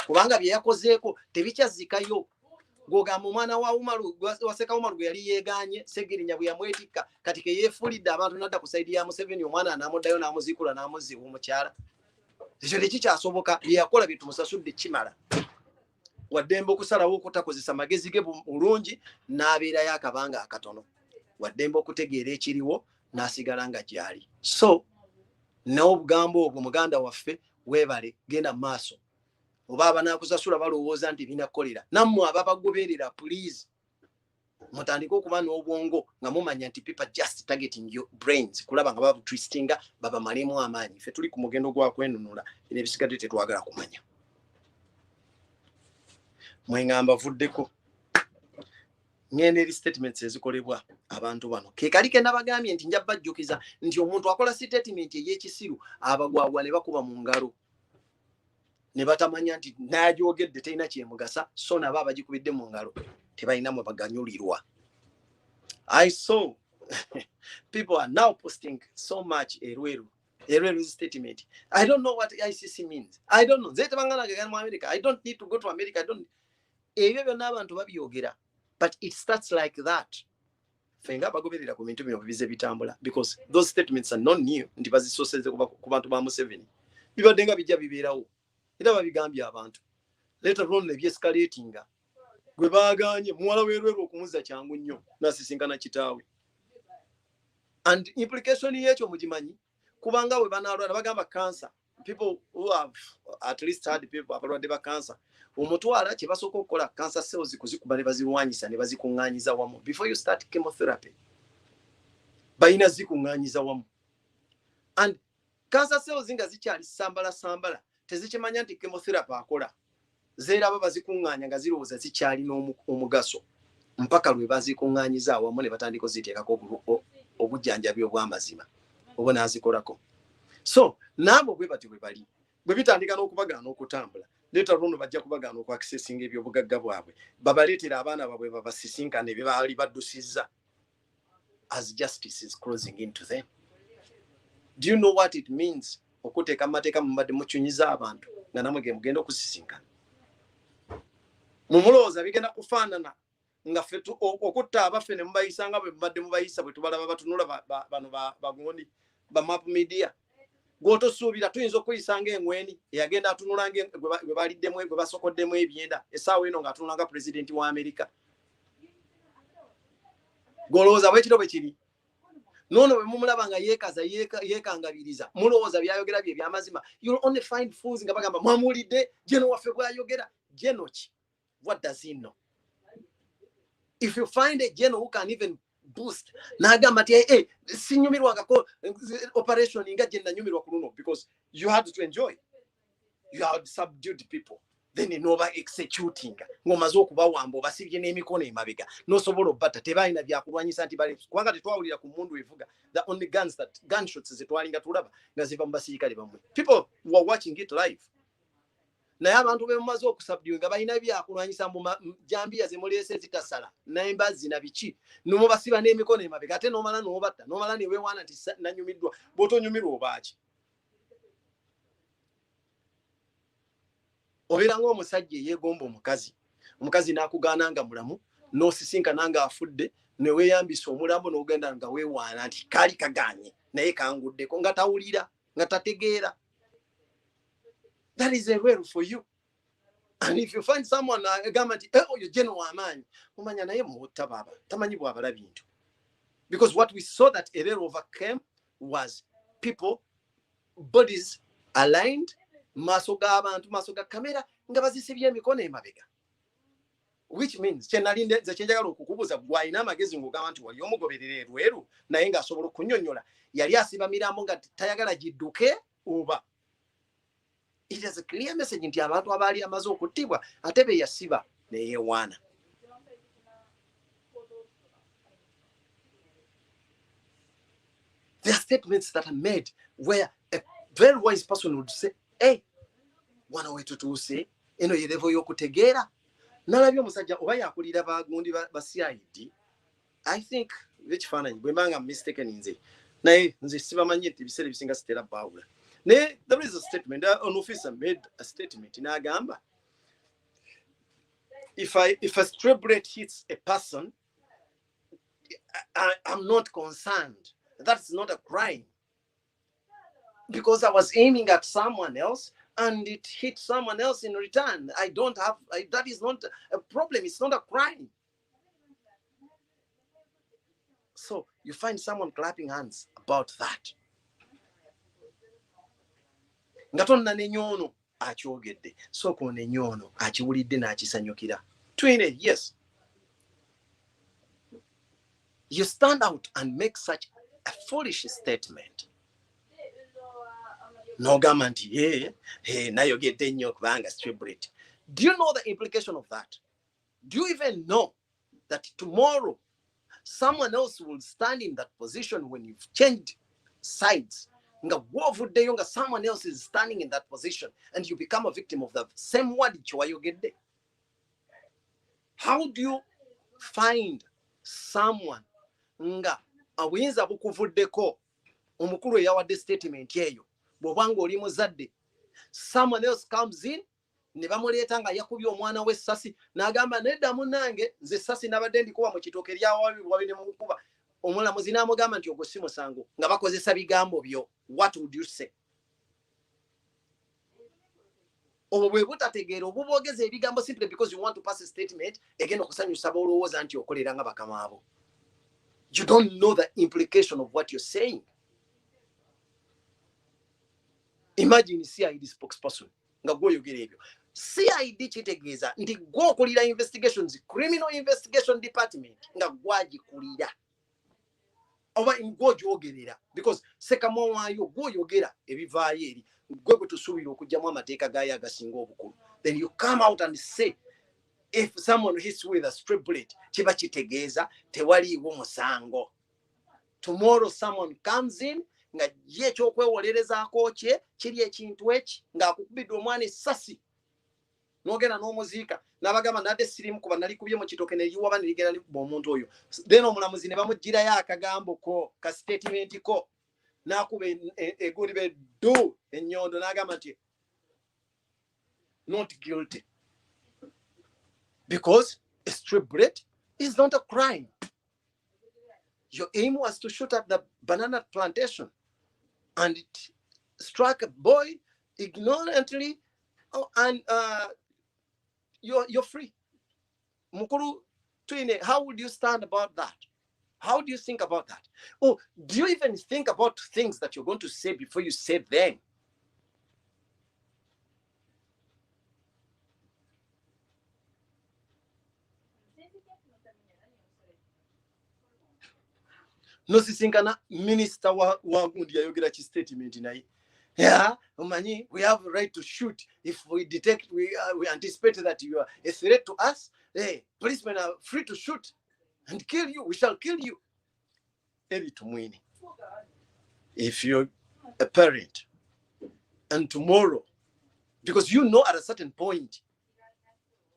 kubanga bye yakozeeko tebikyazikayo. Gw'ogamba omwana wa Umaru, waseka Umaru gwe yali yeegaanye, Segirinya bwe yamwetikka, kati ke yeefuulidde abantu n'adda ku sayidi ya Museveni, omwana anamuddayo n'amuzikula n'amuzziwa omukyala. Ekyo tekikyasoboka, bye yakola bye tumusasudde kimala. Waddembe okusalawo okutakozesa magezi ge bulungi n'abeerayo akabanga akatono. Waddembe okutegeera ekiriwo n'asigala nga gyali. So n'obugambo obwo muganda waffe weebale, genda mu maaso. Oba abanaakusasula balowooza nti binakolera. Nammwe ababagoberera, please mutandika okuba n'obwongo nga mumanya nti people just targeting your brains, kulaba nga babutwistinga babamalemu amaanyi. Ffe tuli ku mugendo gwa kwenunula, era ebisigadde tetwagala kumanya. Mwengamba vuddeko ngende eri statements ezikolebwa abantu bano. Ke kali ke nabagambye nti njja bajjukiza nti omuntu akola statement ey'ekisiru abagwagwa ne bakuba mu ngalo ne batamanya nti n'agyogedde terina kyemugasa, so nabo abagikubidde mu ngalo tebalina mwe baganyulirwa. I saw people are now posting so much Erweru statement. I don't know what ICC means. I don't know. Zete bangana gagana mu America. I don't need to go to America. I don't. Ebyo byonna abantu babyogera. But it starts like that. Fenga bagoberera ku bintu bino bize bitambula, because those statements are not new. Nti bazisoseze ku bantu ba Museveni. Bibadde nga bijja bibeerawo. Era babigambye abantu. Later on ne escalatinga. Gwe baaganye muwala weerweru okumuza kyangu nnyo n'asisinkana kitaawe. And implication y'ekyo mugimanyi, kubanga we banaalwala bagamba cancer. People who have at least had people abalwadde ba cancer, omutwala kye basooka okukola cancer cells kuzikuba ne baziwanyisa ne bazikuŋŋaanyiza wamu. Before you start chemotherapy, balina zikuŋŋaanyiza wamu. And cancer cells nga zikyali sambala tezikimanya nti chemotherapy akola. Zeeraba bazikuŋŋaanya nga zirowooza zikyalina omugaso mpaka lwe bazikuŋŋaanyiza awamu ne batandika oziteekako obujjanjabi obw'amazima oba n'azikolako. So nabo bwe batyo bwe bali, bwe bitandika n'okubagaana okutambula, leeta luno bajja kubagaana okwakisesinga ebyobugagga bwabwe, babaleetera abaana baabwe babasisinkane bye baali baddusizza as justice is closing into them. Do you know what it means okuteeka amateeka mu mbadde mukyunyiza abantu nga namwe ge mugenda okusisinkana? Mumulowooza bigenda kufaanana nga ffe okutta abaffe ne mubayisa nga bwe mubadde mubayisa bwe tubalaba batunula bano bagundi ba map media. Gwotosuubira tuyinza okuyisa ng'engweni eyagenda atunula gwe baliddemu gwe basokoddemu ebyenda essaawa eno ng'atunula nga pulezidenti wa Amerika. Gwolowooza bwekiro bwe kiri. Nono bwe mumulaba nga yeekangabiriza, mulowooza byayogera bye by'amazima. You'll only find fools nga bagamba mwamuwulidde Jeno waffe gwayogera. Jeno ki? What does he know? If you find a general who can even boost, nagamba ati hey, sinyumirwangako operation nga gye nanyumirwa ku luno, because you had to enjoy, you had subdued people, then nova executing ngomaze okubawamba obasibye n'emikono emabega nosobola obbata tebalina byakulwanyisa nti bali kubanga tetwawulira ku mundu evuga the only gunshots zetwalinga tulaba nga ziva mu basirikale bamwe. People were watching it live. Naye abantu bemumaze okusabdiwe nga balina byakulwanyisa mu jambiya zemuleese zitasala n'embazzi na biki nomubasiba n'emikono emabega ate nomala nobatta nomala newewaana nti nanyumiddwa. Bw'otonyumirwa obaaki? Obeera ng'omusajja eyeegomba omukazi n'akugaana nga mulamu n'osisinkana nga afudde neweeyambisa omulambo n'ogenda nga weewaana nti kaali kaganye naye kanguddeko nga tawulira nga tategeera. That is a rare for you. And if you find someone agamba nti oyo general w'amaanyi omanya naye muwutta baba tamanyi bw'abala bintu, because what we saw that a rare overcame was people bodies aligned, maaso g'abantu maaso ga kamera nga bazisibye emikono emabega, which means kyenalinde nze kyenjagala okukubuuza gwalina amagezi ng'ogamba nti wali omugoberera erweru naye ng'asobola okunnyonnyola yali asiba mirambo nga tayagala gidduke oba it is a clear message nti abantu abaali amaze okuttibwa ate be yasiba neyewaana. There are statements that are made where a very wise person would say, hey, wano wetutuuse eno ye level y'okutegeera. Nalabye omusajja oba yakulira bagundi ba CID, I think ekifaananyi bwe mbanga mistaken nze naye nze sibamanyi nti ebiseera ebisinga sitera baawula. There is a statement, an officer made a statement in Agamba. If a stray bullet hits a person, I'm not concerned. That's not a crime. Because I was aiming at someone else and it hit someone else in return. That is not a problem. It's not a crime. So you find someone clapping hands about that. Nga tonna nenyono akyogedde soko nenyono akiwulidde n'akisanyukira. Twine, yes, you stand out and make such a foolish statement. N'ogamba nti nayogedde nnyo kubanga stray-bullet. Do you know the implication of that? Do you even know that tomorrow someone else will stand in that position when you've changed sides? Someone else is standing in that position and you become a victim of the same word chwayogedde. How do you find someone nga awinza bukuvuddeko omukulu eyawadde statement eyo bw'obanga oli muzadde, someone else comes in ne bamuleeta nga yakubye omwana w'essasi n'agamba nedda munnange nze essasi nabadde ndikuba mu kitooke lyawabi ne mukuba. Omulamuzi n'amugamba nti ogwo si musango nga bakozesa bigambo byo. What would you say? Obwo bwe butategeera obubwogeza ebigambo simply because you want to pass a statement egenda okusanyusa boolowooza nti okolera nga bakama abo. You don't know the implication of what you're saying. Imagine CID spokesperson nga gwoyogera ebyo. CID kitegeeza nti gwokulira investigations, criminal investigation department nga gwagikulira oba ng'ogyogerera, because sekamu waayo gwoyogera ebivaayo eri gwe bwe tusuubira okugyamu amateeka gaayo agasinga obukulu. Then you come out and say if someone hits with a stray bullet kiba kitegeeza tewaliiwo musango. Tomorrow someone comes in nga ye ekyokwewolerezaako kye kiri ekintu eki ng'akukubidde omwana essasi n'ogenda n'omuziika n'abagamba nadde sirimu kuba nalikubye mu kitooke ne liwaba ne ligenda likuba omuntu oyo. Then omulamuzi ne bamugirayo akagambo ko ka statement ko n'akuba egundi be do ennyondo n'agamba nti not guilty because a stray bullet is not a crime. Your aim was to shoot at the banana plantation and it struck a boy ignorantly, and you're free. Mukuru Twine, how would you stand about that? How do you think about that? Oh, do you even think about things that you're going to say before you say them? nosisinkana minister wa gundi yayogera ki statement naye. Yeah, Omanyi, we have a right to shoot if we detect, we anticipate that you are a threat to us. Hey, policemen are free to shoot and kill you. We shall kill you. If you're a parent and tomorrow, because you know at a certain point,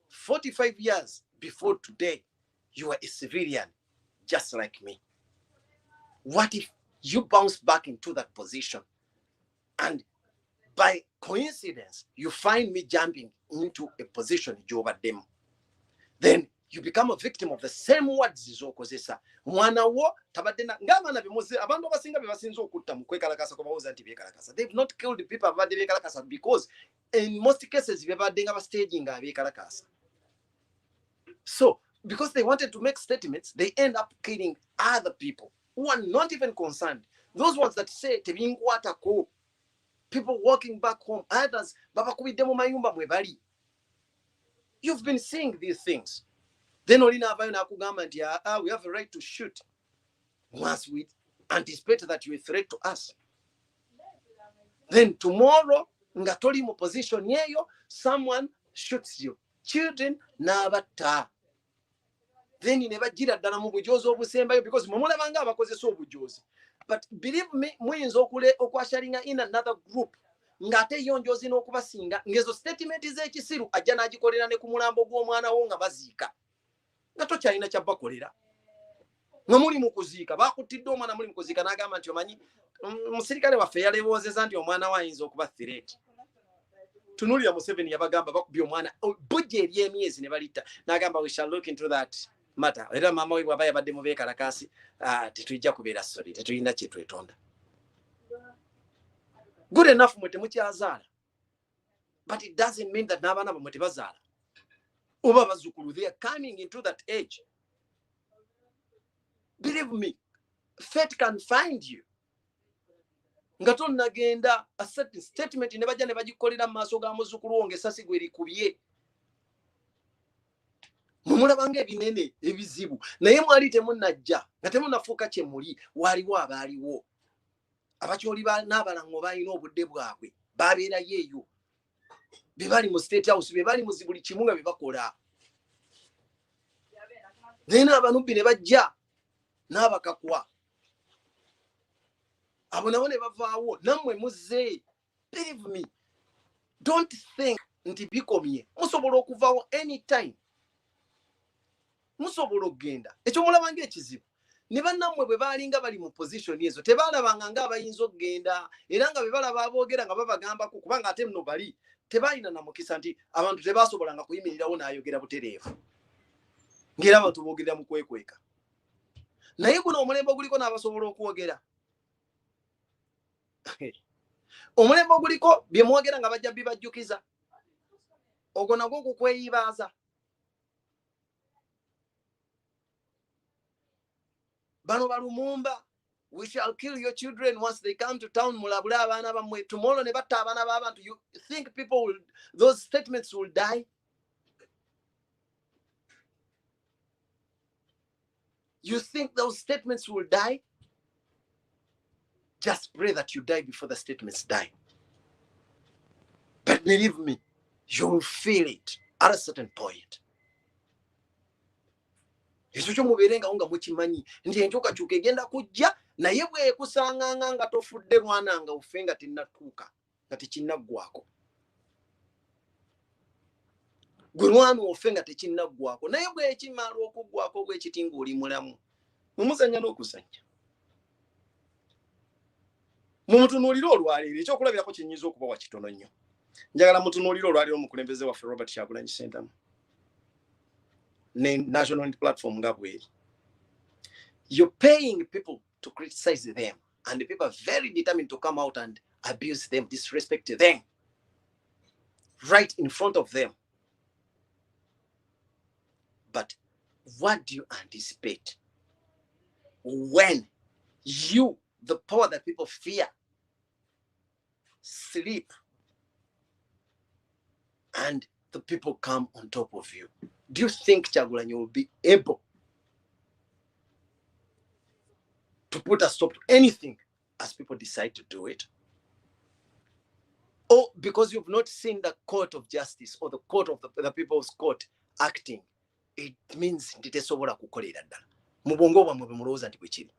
45 years before today, you are a civilian just like me. What if you bounce back into that position and by coincidence, you find me jumping into a position over them? Then you become a victim of the same words zokozesa. Mwana wo tabadena ngama na bimuze abantu abasinga bebasinzo okutta mu kwekalakasa ko bawuza nti bekalakasa. They've not killed the people abadde bekalakasa because in most cases bebadde nga ba staging abekalakasa. So because they wanted to make statements, they end up killing other people who are not even concerned. Those ones that say tebingwatako, people walking back home, others babakubidde mu mayumba mwe bali. You've been seeing these things. Then olina abayo nakugamba nti we have a right to shoot once we anticipate that you are a threat to us. Then tomorrow nga toli mu position yeyo, someone shoots you, children n'abatta. Then ne bajjira ddala mu bujoozi obusembayo because mumulabanga abakozesa obujoozi. But believe me, muyinza okwasharinga in another group ng'ate yo njoozi n'okubasinga ngezo statement z'ekisiru ajja n'agikolera ne ku mulambo gw'omwana wo nga baziika. Nga tokyalina kyabbakolera. Nga muli mu kuziika, baakutidde omwana muli mu kuziika n'agamba nti omanyi omusirikale waffe yaleeboozeza nti omwana we ayinza okuba threat. Tunuulira Museveni yabagamba bakubye omwana bujja ery'emyezi ne balitta n'agamba we shall look into that matter. Era maama we bw'aba yabadde mu beekalakaasi tetujja kubeera sorry, tetulina kye twetonda. Good enough mwe temukyazaala, but it doesn't mean that n'abaana bamwe tebazaala. Oba bazzukulu, they are coming into that age. Believe me, fate can find you. Nga tonnagenda a certain statement ne bajja ne bagikolera mu maaso ga muzzukulu wo ng'essasi gwe likubye. Mumulabanga ebinene ebizibu naye mwali temunnajja nga temunnafuuka kye muli, waaliwo abaaliwo abakyoli n'abalango balina obudde bwabwe babeerayo eyo, be bali mu state house, be bali mu buli kimu nga be bakola. Naye n'abanubbi ne bajja n'abakakwa abo nabo ne bavaawo, nammwe muzze. Believe me, don't think nti bikomye. Musobola okuvaawo anytime, musobola okgenda. Ekyo mulabanga ekizibu ne bannammwe bwe baalinga bali mu position ezo tebaalabanga ng'abayinza okgenda, era nga be balaba aboogera nga babagambako, kubanga ate nno bali tebaalina na mukisa nti abantu tebaasobolanga kuyimirirawo n'ayogera butereevu ng'era abantu boogerera mu kwekweka. Naye guno omulembe oguliko n'abasobola okwogera. Omulembe oguliko bye mwogera nga bajja bibajjukiza, ogwo nagwo okukweyibaza. Bano balumumba, we shall kill your children once they come to town. Mulabula abaana bammwe. Tomorrow ne batta abaana b'abantu. You think people will, those statements will die? You think those statements will die? Just pray that you die before the statements die. But believe me, you will feel it at a certain point. Ekyo kyo mubeerenga nga mukimanyi nti enkyukakyuka egenda kujja, naye bwekusanganga nga tofudde mwana nga ufe nga tennatuuka, nga tekinnaggwako. Gwe mwana ofe nga tekinnaggwako, naye bwekimala okuggwako bwekiti ng'oli mulamu, mumuzannya n'okuzannya. Mumutunuulire olwaleero, ekyokulabirako kinyiza okubawa kitono nnyo. Njagala mutunuulire olwaleero omukulembeze waffe Robert Kyagulanyi Ssentamu ne national platform nga bweri. You're paying people to criticize them, and the people are very determined to come out and abuse them, disrespect them, right in front of them. But what do you anticipate when you, the power that people fear, sleep and the people come on top of you? Do you think Kyagulanyi will be able to put a stop to anything as people decide to do it. Or because you've not seen the court of justice or the court of the people's court acting, it means titesobola kukolera ddala. Mu bwongo bwammwe bwe mulowooza nti bwe kiri.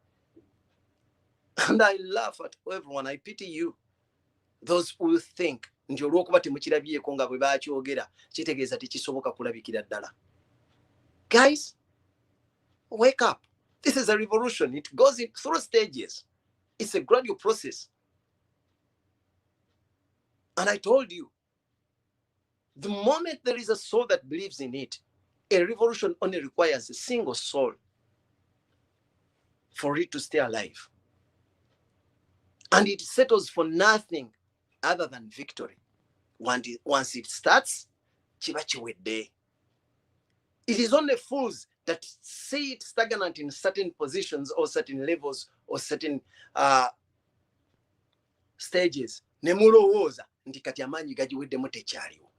And I laugh at everyone. I pity you. Those who think nti olw'okuba temukirabyeko nga bwe bakyogera kitegeeza tekisoboka kulabikira ddala. Guys, wake up. This is a revolution. It goes through stages. It's a gradual process. And I told you, the moment there is a soul that believes in it, a revolution only requires a single soul for it to stay alive. And it settles for nothing other than victory. Once it starts, chiba chiwedde. It is only fools that see it stagnant in certain positions or certain levels or certain stages. Nemulowooza nti kati amaanyi gagiweddemu tekyaliwo.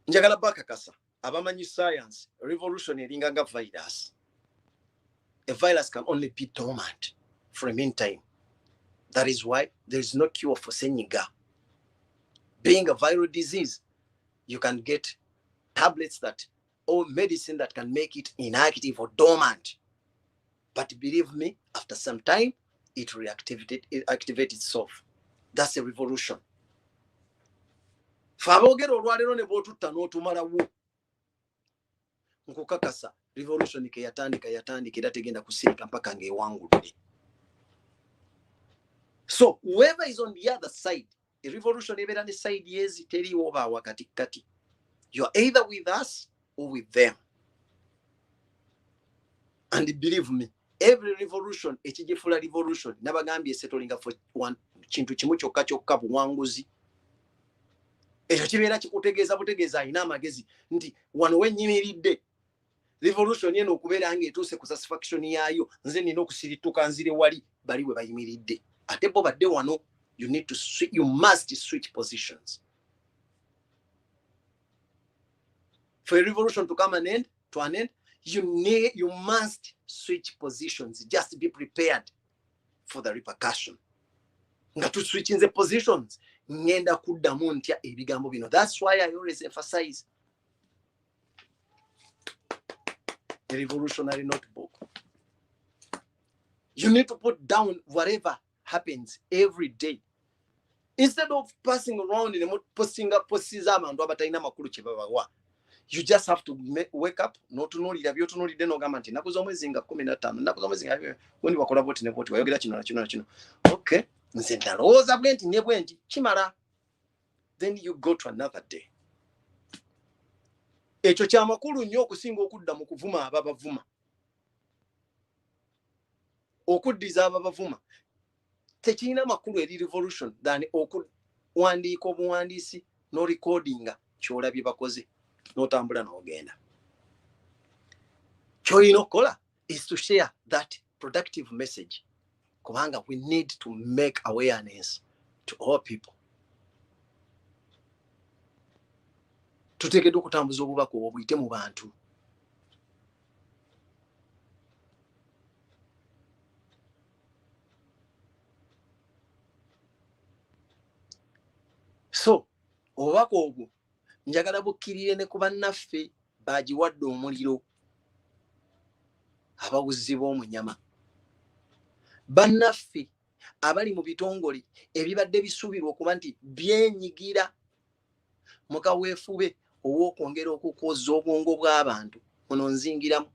Njagala bakakasa abamanyi science, revolution eringa nga virus. A virus can only be dormant for a meantime. That is why there is no cure for Senyiga. Being a viral disease, you can get tablets that or medicine that can make it inactive or dormant. But believe me, after some time, it activates itself. That's a revolution. Fabogero olwalero ne bwotutta n'otumalawo. Nkukakasa revolution ke yatandika era tegenda kusirika mpaka ng'ewangulire. So whoever is on the other side, a revolution ebeera ne side yezi teriwo oba wakatikati. You are either with us or with them. And believe me, every revolution, ekigifula revolution, nabagambye settling for one kintu kimu kyokka buwanguzi. Ekyo kibeera kikutegeeza butegeeza alina amagezi nti wano wennyimiridde revolution yeno okubeera ng'etuuse ku satisfaction yaayo nze nina okusirituka nzire wali bali we bayimiridde. Ate bo badde wano, you must switch positions. For a revolution to come to an end, you must switch positions. Just be prepared for the repercussion. Nga to switch in the positions, ngenda kuddamu ntya ebigambo bino. That's why I always emphasize a revolutionary notebook. You need to put down whatever happens every day. Instead of passing around in a posting up posizama ndo abatalina makulu kyebabawa. You just have to wake up, n'otunuulira by'otunuulidde n'ogamba nti ennaku z'omwezi nga 15, ennaku z'omwezi nga wendi wakola bwoti ne bwoti wayogera kino na kino na kino. Okay, nze ndalowooza bwe nti ne bwe nti kimala. Then you go to another day. Ekyo kya makulu nnyo okusinga okudda mu kuvuma ababavuma. Okuddiza ababavuma. Tekirina makulu eri revolution than okuwandiika obuwandiisi no recordinga kyolabye bakoze. N'otambula n'ogenda. Kyolina okukola is to share that productive message. Kubanga we need to make awareness to all people. Tuteekeddwa okutambuza obubaka obwo buyite mu bantu. So, obubaka obwo njagala bukkirire ne ku bannaffe bagiwadde omuliro abawuzi b'omunyama. Bannaffe abali mu bitongole ebibadde bisuubirwa okuba nti byenyigira mu kaweefube ow'okwongera okukoza obwongo bw'abantu muno nzingiramu.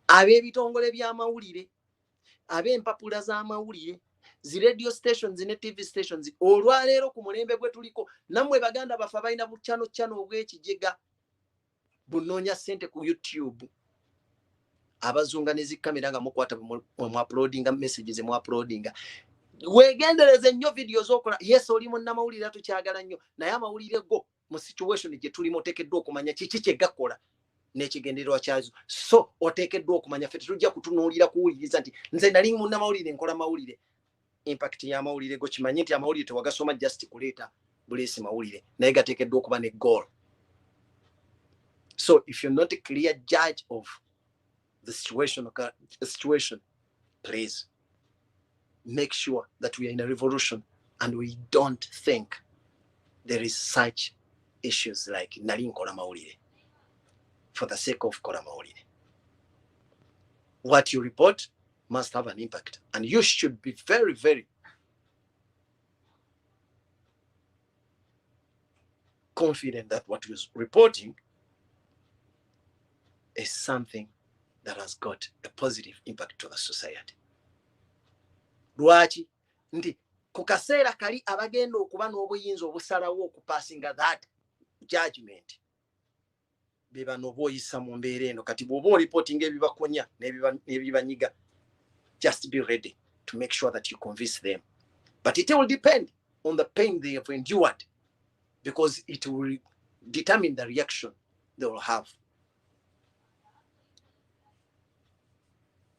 Ab'ebitongole by'amawulire, ab'empapula z'amawulire, zi radio stations ne TV stations, olwaleero ku mulembe gwe tuliko nammwe baganda baffe balina bucano obw'ekijega bunoonya ssente ku YouTube. Abazunga ne zikamera nga mukwata mu uploadinga messages mu uploadinga. Weegendereze nnyo video z'okola. Yes, oli munnamawulire tukyagala nnyo, naye amawulire go mu situation gye tulimu oteekeddwa okumanya kiki kye gakola n'ekigendererwa kyazo. So oteekeddwa okumanya ffe tetujja kutunuulira kuwuliriza nti nze nali munnamawulire nkola mawulire. Impact ya mawulire go kimanyi nti amawulire tewagasoma just kuleeta buleesi mawulire, naye gateekeddwa okuba ne goal. So if you're not a clear judge of the situation, please make sure that we are in a revolution and we don't think there is such issues like nali nkola mawulire for the sake of kola mawulire. What you report must have an impact, and you should be very, very confident that what you're reporting is something that has got a positive impact to the society. Lwaki nti ku kaseera kali abagenda okuba n'obuyinza obusalawo okupasinga that judgment beba n'obwoyisa mu mbeera eno. Kati bw'oba oripotinga ebibakonya n'ebibanyiga, just be ready to make sure that you convince them. But it will depend on the pain they have endured, because it will determine the reaction they will have.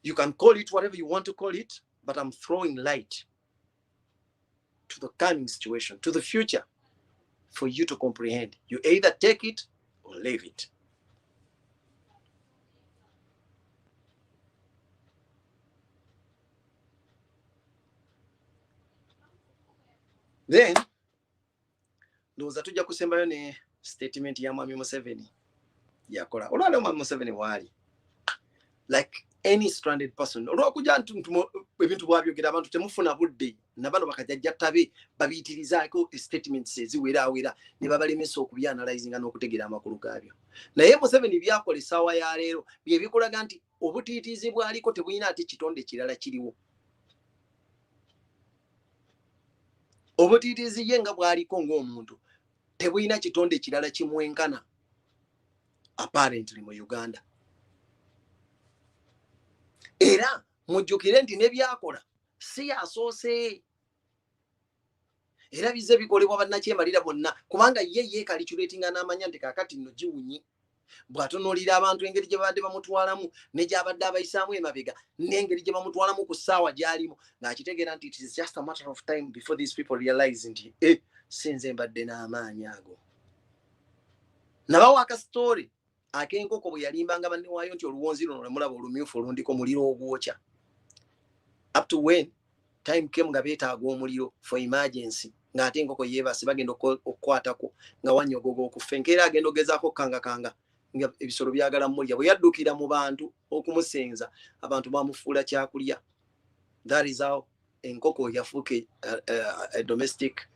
You can call it whatever you want to call it, but I'm throwing light to the coming situation, to the future, for you to comprehend. You either take it or leave it. Then, ndoza tujja kusembayo ne statement ya Mwami Museveni yakola. Olwaleero Mwami Museveni waali like any stranded person. Olwokuja ebintu bwabyogera abantu temufuna budde nabano bakajajja tabe babiyitirizaako statements eziwera ne babalemesa okubyanalizinga n'okutegeera amakulu gaabyo. Naye Museveni byakola essaawa ya leero bye bikolaga nti obutiitiizi bwaliko tebulina ate kitonde kirala kiriwo. Obutiitiizi ye nga bwaliko ng'omuntu tebulina kitonde kirala kimwenkana apparently mu Uganda. Era mujjukire nti ne byakola si asoose, era bize bikolebwa bannakyemalira bonna, kubanga ye yeekalikyuleetinga n'amanya nti kaakati nno giwunyi. Bw'atunuulira abantu engeri gye babadde bamutwalamu ne gy'abadde abayisaamu emabega n'engeri gye bamutwalamu ku ssaawa gy'alimu, ng'akitegeera nti it is just a matter of time before these people realize nti sinze mbadde n'amaanyi ago. Nabawa akasitoori ak'enkoko bwe yalimbanga bannewaayo nti oluwonzi luno lwe mulaba olumyufu olundiko muliro ogwokya. Up to when time came nga beetaaga omuliro for emergency, ng'ate enkoko yeebase bagenda okukwatako nga wanyogoga okufa. Enkeera agenda ogezaako kanga nga ebisolo byagala mulya. Bwe yaddukira mu bantu okumusenza, abantu bamufuula kyakulya. That is how enkoko yafuuka a domestic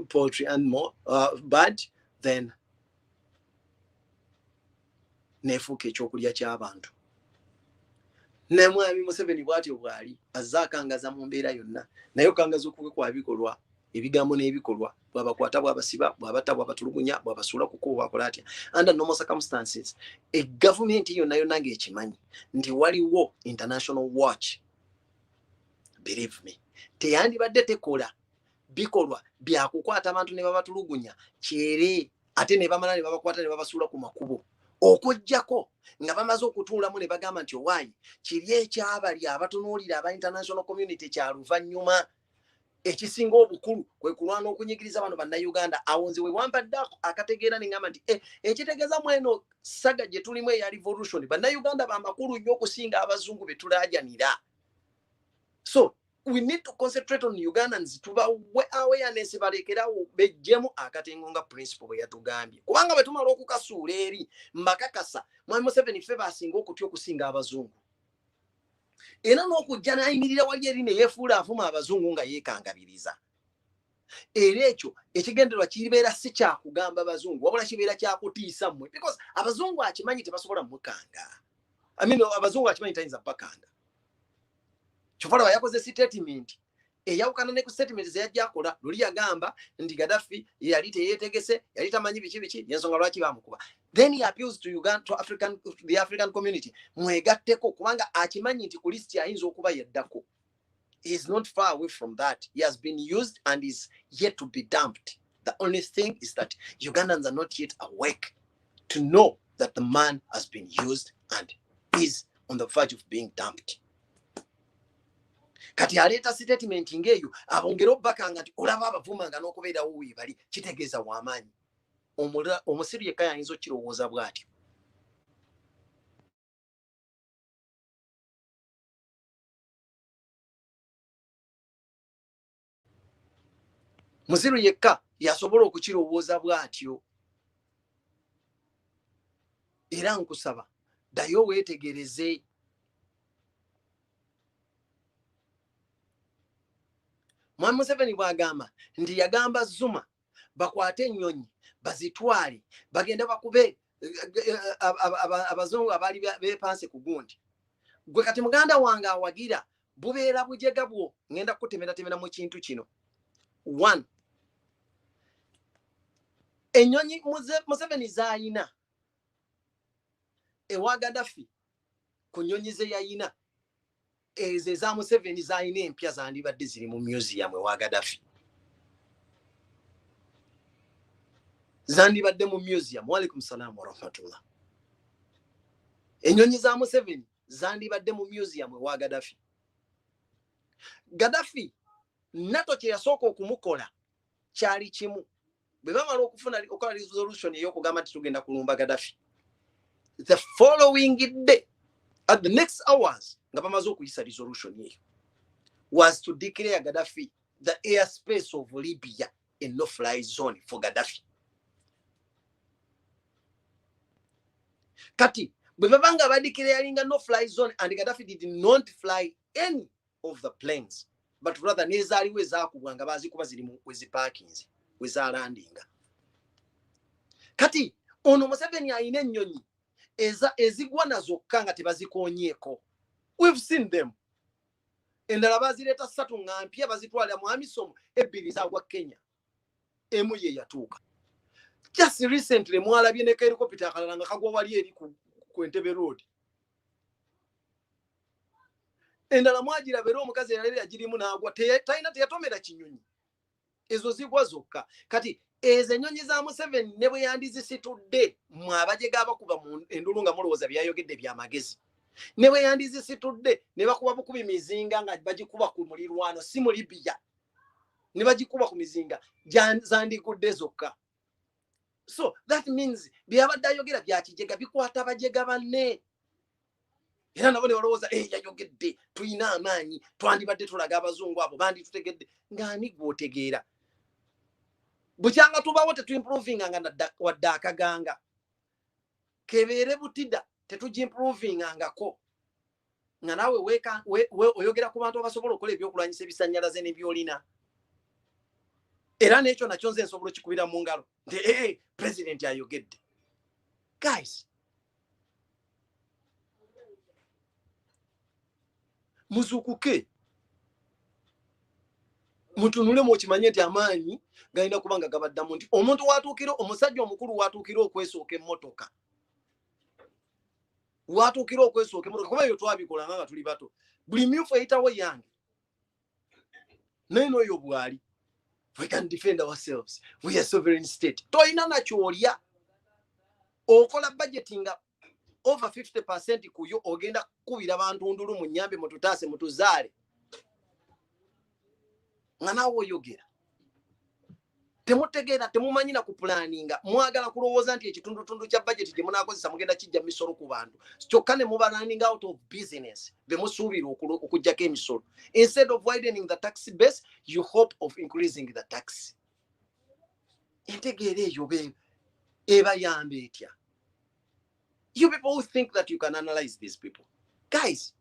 poultry animal, but then nefuuka ekyokulya ky'abantu. Ne Mwami Museveni bw'atyo bw'ali azze akangaza mu mbeera yonna, naye okangaza okugwe kwa bikolwa, ebigambo n'ebikolwa, bw'abakwata bw'abasiba, bw'abatta bw'abatulugunya, bw'abasuula ku kkubo bw'akola atya. Under normal circumstances, gavumenti yonna ng'ekimanyi nti waliwo international watch. Believe me, teyandibadde tekola bikolwa bya kukwata abantu ne babatulugunya kyere, ate ne bamala ne babakwata ne babasuula ku makubo, okujjako nga bamaze okutuulamu ne bagamba nti owaayi kiri ekyabali abatunuulira aba international community kya luvannyuma. Ekisinga obukulu kwe kulwana okunyigiriza bano bannayuganda. Awo nze we wampadde akategeera ne ngamba nti ekitegeeza mweno saga gye tulimu eya revolution, bannayuganda bamakulu nnyo okusinga abazungu be tulaajanira. So we need to concentrate on Ugandans, tuba awareness balekerawo bejjemu akatengo nga principle bwe yatugambye, kubanga bwe tumala okukasuula eri mbakakasa Mwami Museveni ffe basinga okutya okusinga abazungu. Era n'okujja n'ayimirira wali eri ne yeefuula avuma abazungu nga yeekangabiriza. Era ekyo ekigendererwa kibeera si kya kugamba abazungu, wabula kibeera kya kutiisa mmwe, because abazungu akimanyi tebasobola mukanga. Abazungu akimanyi tayinza bakanga. Kyofala yakoze statement eyawukana ne ku statement ze yajja akola. Luli yagamba nti Gaddafi yali teyeetegese, yali tamanyi biki yensonga lwaki bamukuba. Then he appeals to Uganda, to the African community, mwegatteko kubanga akimanyi nti ku list ayinza okuba yaddako. He is not far away from that. He has been used and is yet to be dumped. The only thing is that Ugandans are not yet awake to know that the man has been used and is on the verge of being dumped. Kati aleeta statement ng'eyo abongera obbakanga nti olaba abavumanga n'okubeerawo weebali, kitegeeza w'amaanyi. Omusiri yekka yayinza okukirowooza bw'atyo. muziru yekka yasobola okukirowooza bw'atyo. Era nkusaba ddayo weetegereze. Mwami Museveni bw'agamba nti yagamba Zuma bakwate ennyonyi bazitwale bagenda bakube abazungu abaali beepanse ku gundi. Gwe kati muganda wange awagira bubeera bujega bwo. Ngenda kutemeera mu kintu kino. 1, ennyonyi Museveni z'ayina ewa Gaddafi ku nnyonyi ze yayina ezo eza Museveni z'ayina empya zandibadde ziri mu museum ewa Gaddafi. Zandibadde mu museum. Wa alaikum salaam wa rahmatullah. Ennyonyi za Museveni zandibadde mu museum ewa Gaddafi. Gaddafi NATO kye yasooka okumukola kyali kimu. Bwe bamala okukola resolution ey'okugamba nti tugenda kulumba Gaddafi, the following day at the next hours nga bamaze okuyisa resolution eyo was to declare Gaddafi the airspace of Libya a no-fly zone for Gaddafi. Kati bwe babanga badeclaringa no-fly zone and Gaddafi did not fly any of the planes, but rather nezaaliwo ezaakubwanga bazikuba ziri mu weziparkings wezalandinga. Kati ono Museveni ayina ennyonyi ezigwa nazokka nga tebazikoonyeeko. We've seen them. Endala bazireeta 3 nga mpya bazitwalira mu amisom, 2 zaagwa Kenya, emu ye yatuuka. Just recently mwalabye ne helicopter akalala nga kagwa wali eri ku Entebbe Road. Endala mwagiraba era omukazi yali agirimu n'agwa teyatomera kinyonyi. Ezo zigwa zokka. Kati ezo ennyonyi za Museveni ne bwe yandizisitudde mwabajega abakuba mu endulu nga mulowooza byayogedde byamagezi. Ne bwe yandizisitudde ne bakuba bukubi mizinga nga bagikuba ku mulirwano si mu Libya. Ne bagikuba ku mizinga zandigudde zokka. So that means byabadde ayogera bya kijega bikwata abajega banne. Era nabo ne balowooza yayogedde tuyina amaanyi twandibadde tulaga abazungu abo banditutegedde. Ng'ani gw'otegeera? Bukyanga tubawo tetuimprovinga nga wadde akaganga. Kebeere butida tetugimprovinganga ngako. Nga naawe oyogera ku bantu abasobola okukola ebyokulwanyisa ebisannyalaze n'ebyolina. Era n'ekyo nakyo nze nsobola okikubira mu ngalo nti president ayogedde. Guys, muzukuke mutunule mu kimanye nti amaanyi galina kubanga gabaddamu nti omuntu watuukira omusajja omukulu watuukira okwesooka emmotoka. Watuukira okwesooka emmotoka kuba eyo twabikola nga tuli bato. Buli myufu eyitawo yange. Neno oyo bwali. We can defend ourselves. We are sovereign state. Toyina nakyolya. Okola budgeting over 50% kuyo ogenda kubira abantu ndulu mu nyambe mututaase mutuzaale. Nga naawe oyogera. Temutegeera temumanyi na kupulaninga. Mwagala kulowooza nti ekitundutundu kya budget gye munaakozesa mugenda kijja misolo ku bantu. Kyokka ne muba running out of business. Be musuubira okuggyako emisolo. Instead of widening the tax base, you hope of increasing the tax. Entegeera eyo eba yambe etya. You people who think that you can analyze these people. Guys,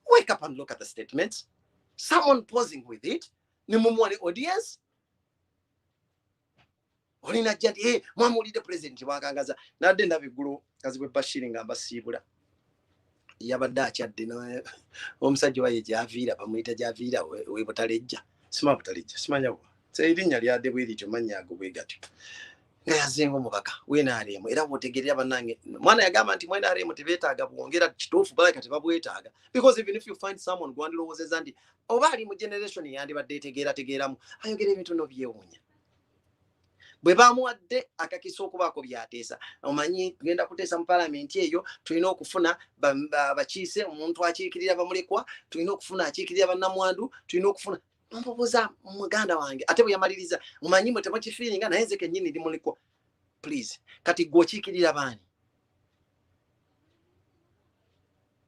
wake up and look at the statements. Someone posing with it. Nimumwale audience. Olina jati mwamulide president wakangaza nadde ndabigulu kazibwe Bashir nga mbasiibula. Yabadde akyadde omusajja waye gy'aviira bamuyita gy'aviira we Butalejja. Sima Butalejja simanyawo. Seirinnya lyadde bw'erityo mannya ago bwe gatyo. Nga yazengo mubaka wenaremu era botegerera banange mwana yagamba nti mwenaremu tebeetaaga bwongera kituufu balaka tebabwetaaga because even if you find someone gwandilowozeza ndi oba ali mu generation yandibadde tegeeramu ayogera ebintu no byewuunya. Bwe bamuwadde akakiso okubaako byateesa omanyi tugenda kuteesa mu parliament eyo tulina okufuna bakiise omuntu akiikirira bamulekwa tulina okufuna akiikirira bannamwandu tulina okufuna mpoboza muganda wange ate bwe yamaliriza omanyi mwe temukifiiringa naye nze kennyini ndi mulekwa. Please kati gwokiikirira baani?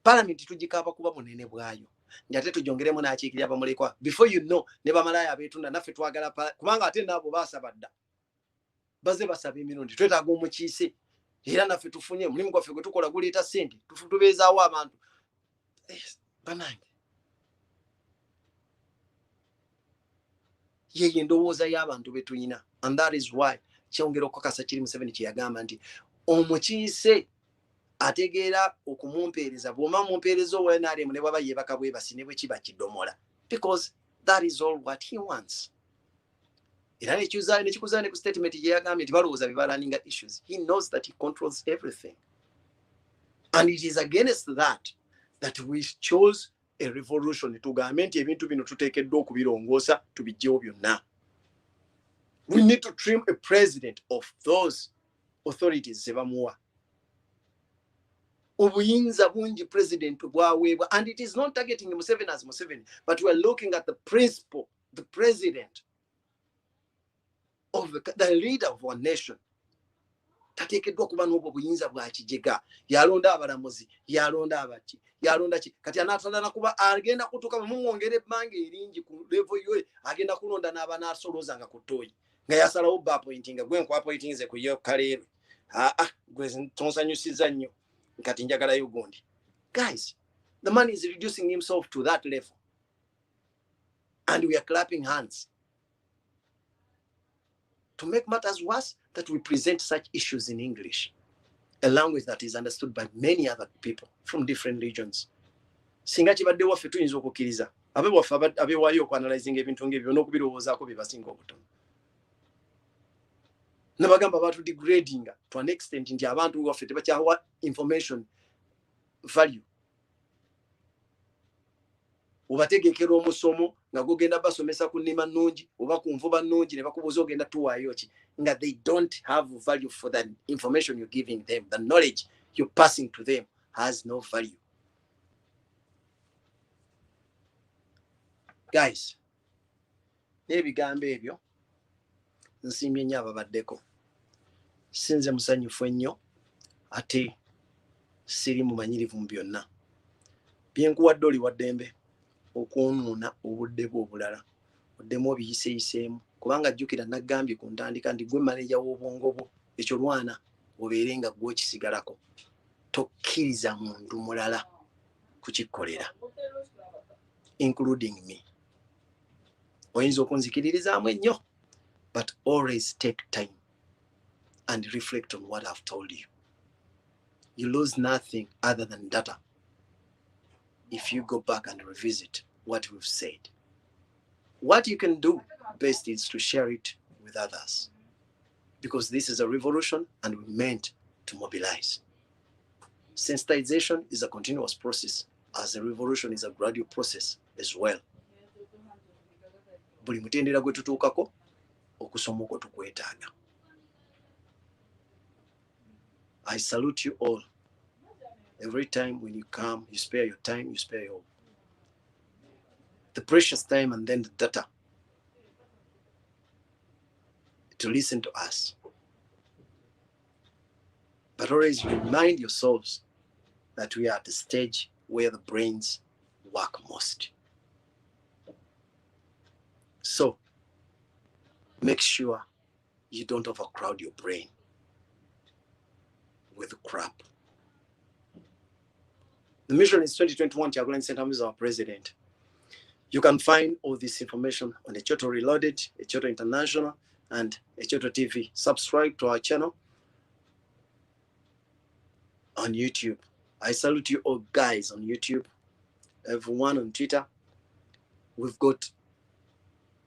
Parliament tugikaaba kuba munene bwayo njate tujongeremu n'akiikirira bamulekwa before you know ne bamalaya abeetunda naffe twagala kubanga ate naabo baasaba dda baze basaba emirundi twetaaga omukiise era naffe tufunye omulimu gwaffe gwe tukola guleeta ssente tubeezaawo abantu banange yeye endowooza y'abantu be tulina and that is why kyongera okukakasa kiri Museveni kye yagamba nti omukiise ategeera okumumpeereza bw'oma mumpeereza owenaremu ne bwaba yeebaka bwebasi ne bwe kiba kidomola because that is all what he wants. Era nekikuzaale ne ku statement gye yagambye nti balowooza bibalaninga issues. He knows that he controls everything and it is against that we chose a revolution tugambe nti ebintu bino tuteekeddwa okubirongoosa tubijjewo byonna. We need to trim a president of those authorities ze bamuwa. Obuyinza bungi president bwaweebwa and it is not targeting Museveni as Museveni but we are looking at the principle, the president of the leader of our nation. Tateekeddwa kuba n'obwo obuyinza bwa kijega yalonda abalamuzi yalonda abaki yalonda ki kati anaatandana kuba agenda kutuuka mumwongere ebbanga eringi ku level yo agenda kulonda n'abanaasolozanga ku ttooyi nga yasalawo ba appointinga gwe nkwa appointinze ku yo kaleerwe gwe tonsanyusiza nnyo kati njagalayo gundi. Guys, the man is reducing himself to that level and we are clapping hands. To make matters worse, that we present such issues in English, a language that is understood by many other people from different regions. Singa kibadde waffe tuyinza okukkiriza abe waffe abewaayo okuanalyzinga ebintu ng'ebyo n'okubirowoozaako bye basinga obutono. Nabagamba abantu degrading to an extent nti abantu waffe tebakyawa information value. Obategekera omusomo nga gogenda basomesa ku nnima nnungi oba ku nvuba nnungi ne bakubuuza ogenda tuwaayo ki nga they don't have value for the information you're giving them. The knowledge you're passing to them has no value. Guys, n'ebigambo ebyo nsiimye nnyo ababaddeko. Sinze musanyufu ennyo ate siri mumanyirivu mu byonna. Byenkuwadde oli waddembe okwonoona obudde bwo obulala oddemu obiyiseeyiseemu kubanga jjukira naggambye ku ntandika ndi gwe maneja w'obwongo bwo ekyo lwana obeere nga gwe okisigalako tokkiriza muntu mulala kukikolera including me. Oyinza okunzikiririzaamu ennyo but always take time and reflect on what I've told you. You lose nothing other than data if you go back and revisit what we've said. What you can do best is to share it with others because this is a revolution and we're meant to mobilize. Sensitization is a continuous process as a revolution is a gradual process as well. Buli mutendera gwe tutuukako okusoma okwo tukwetaaga. I salute you all. Every time when you come, you spare your time, you spare the precious time and then the data to listen to us. But always remind yourselves that we are at the stage where the brains work most. So make sure you don't overcrowd your brain with crap. The mission is 2021. Kyagulanyi Ssentamu is our president. You can find all this information on Echoto Reloaded, Echoto International, and Echoto TV. Subscribe to our channel on YouTube. I salute you all guys on YouTube, everyone on Twitter. We've got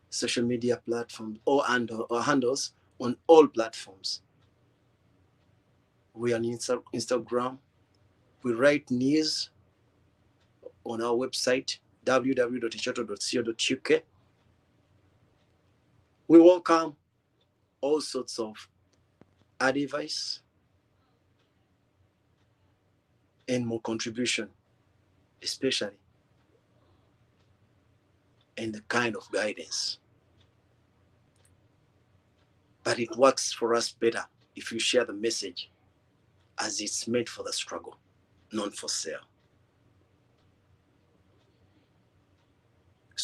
social media platforms or handles on all platforms. We are on Instagram. We write news on our website, www.echoto.co.uk. We welcome all sorts of advice and more contribution, especially in the kind of guidance. But it works for us better if you share the message as it's made for the struggle, not for sale.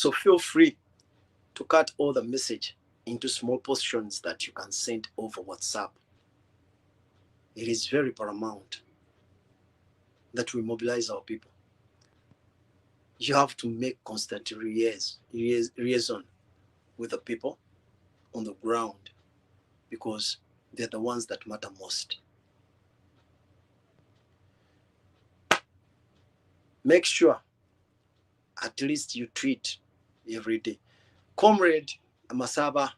So feel free to cut all the message into small portions that you can send over WhatsApp. It is very paramount that we mobilize our people. You have to make constant liaison with the people on the ground because they're the ones that matter most. Make sure at least you tweet every day. Comrade Masaba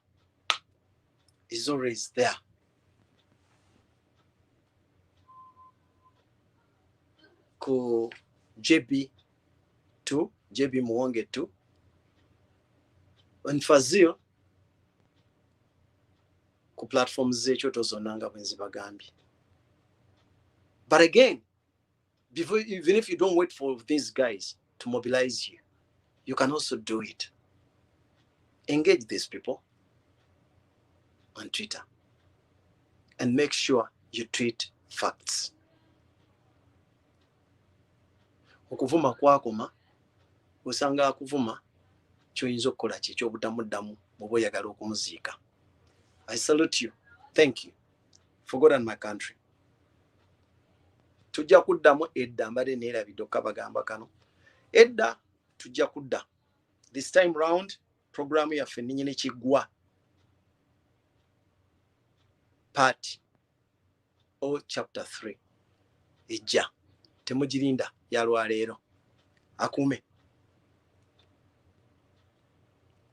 is always there. Ku JB2, JB Muwange 2, and Fazil ku platforms zecho tozonanga bwenzibagambi. But again, even if you don't wait for these guys to mobilize you, you can also do it. Engage these people on Twitter and make sure you tweet facts. Okuvuma kwakoma osanga akuvuma kyoyinza okukola kye ky'obutamuddamu bw'oba oyagala okumuziika. I salute you. Thank you for God and my country. Tujja kuddamu edda mbadde neerabidde okukabagamba kano. Edda tujja kudda. This time round programu yaffe nnyini kiggwa part or chapter 3 ejja temugirinda ya lwaleero akume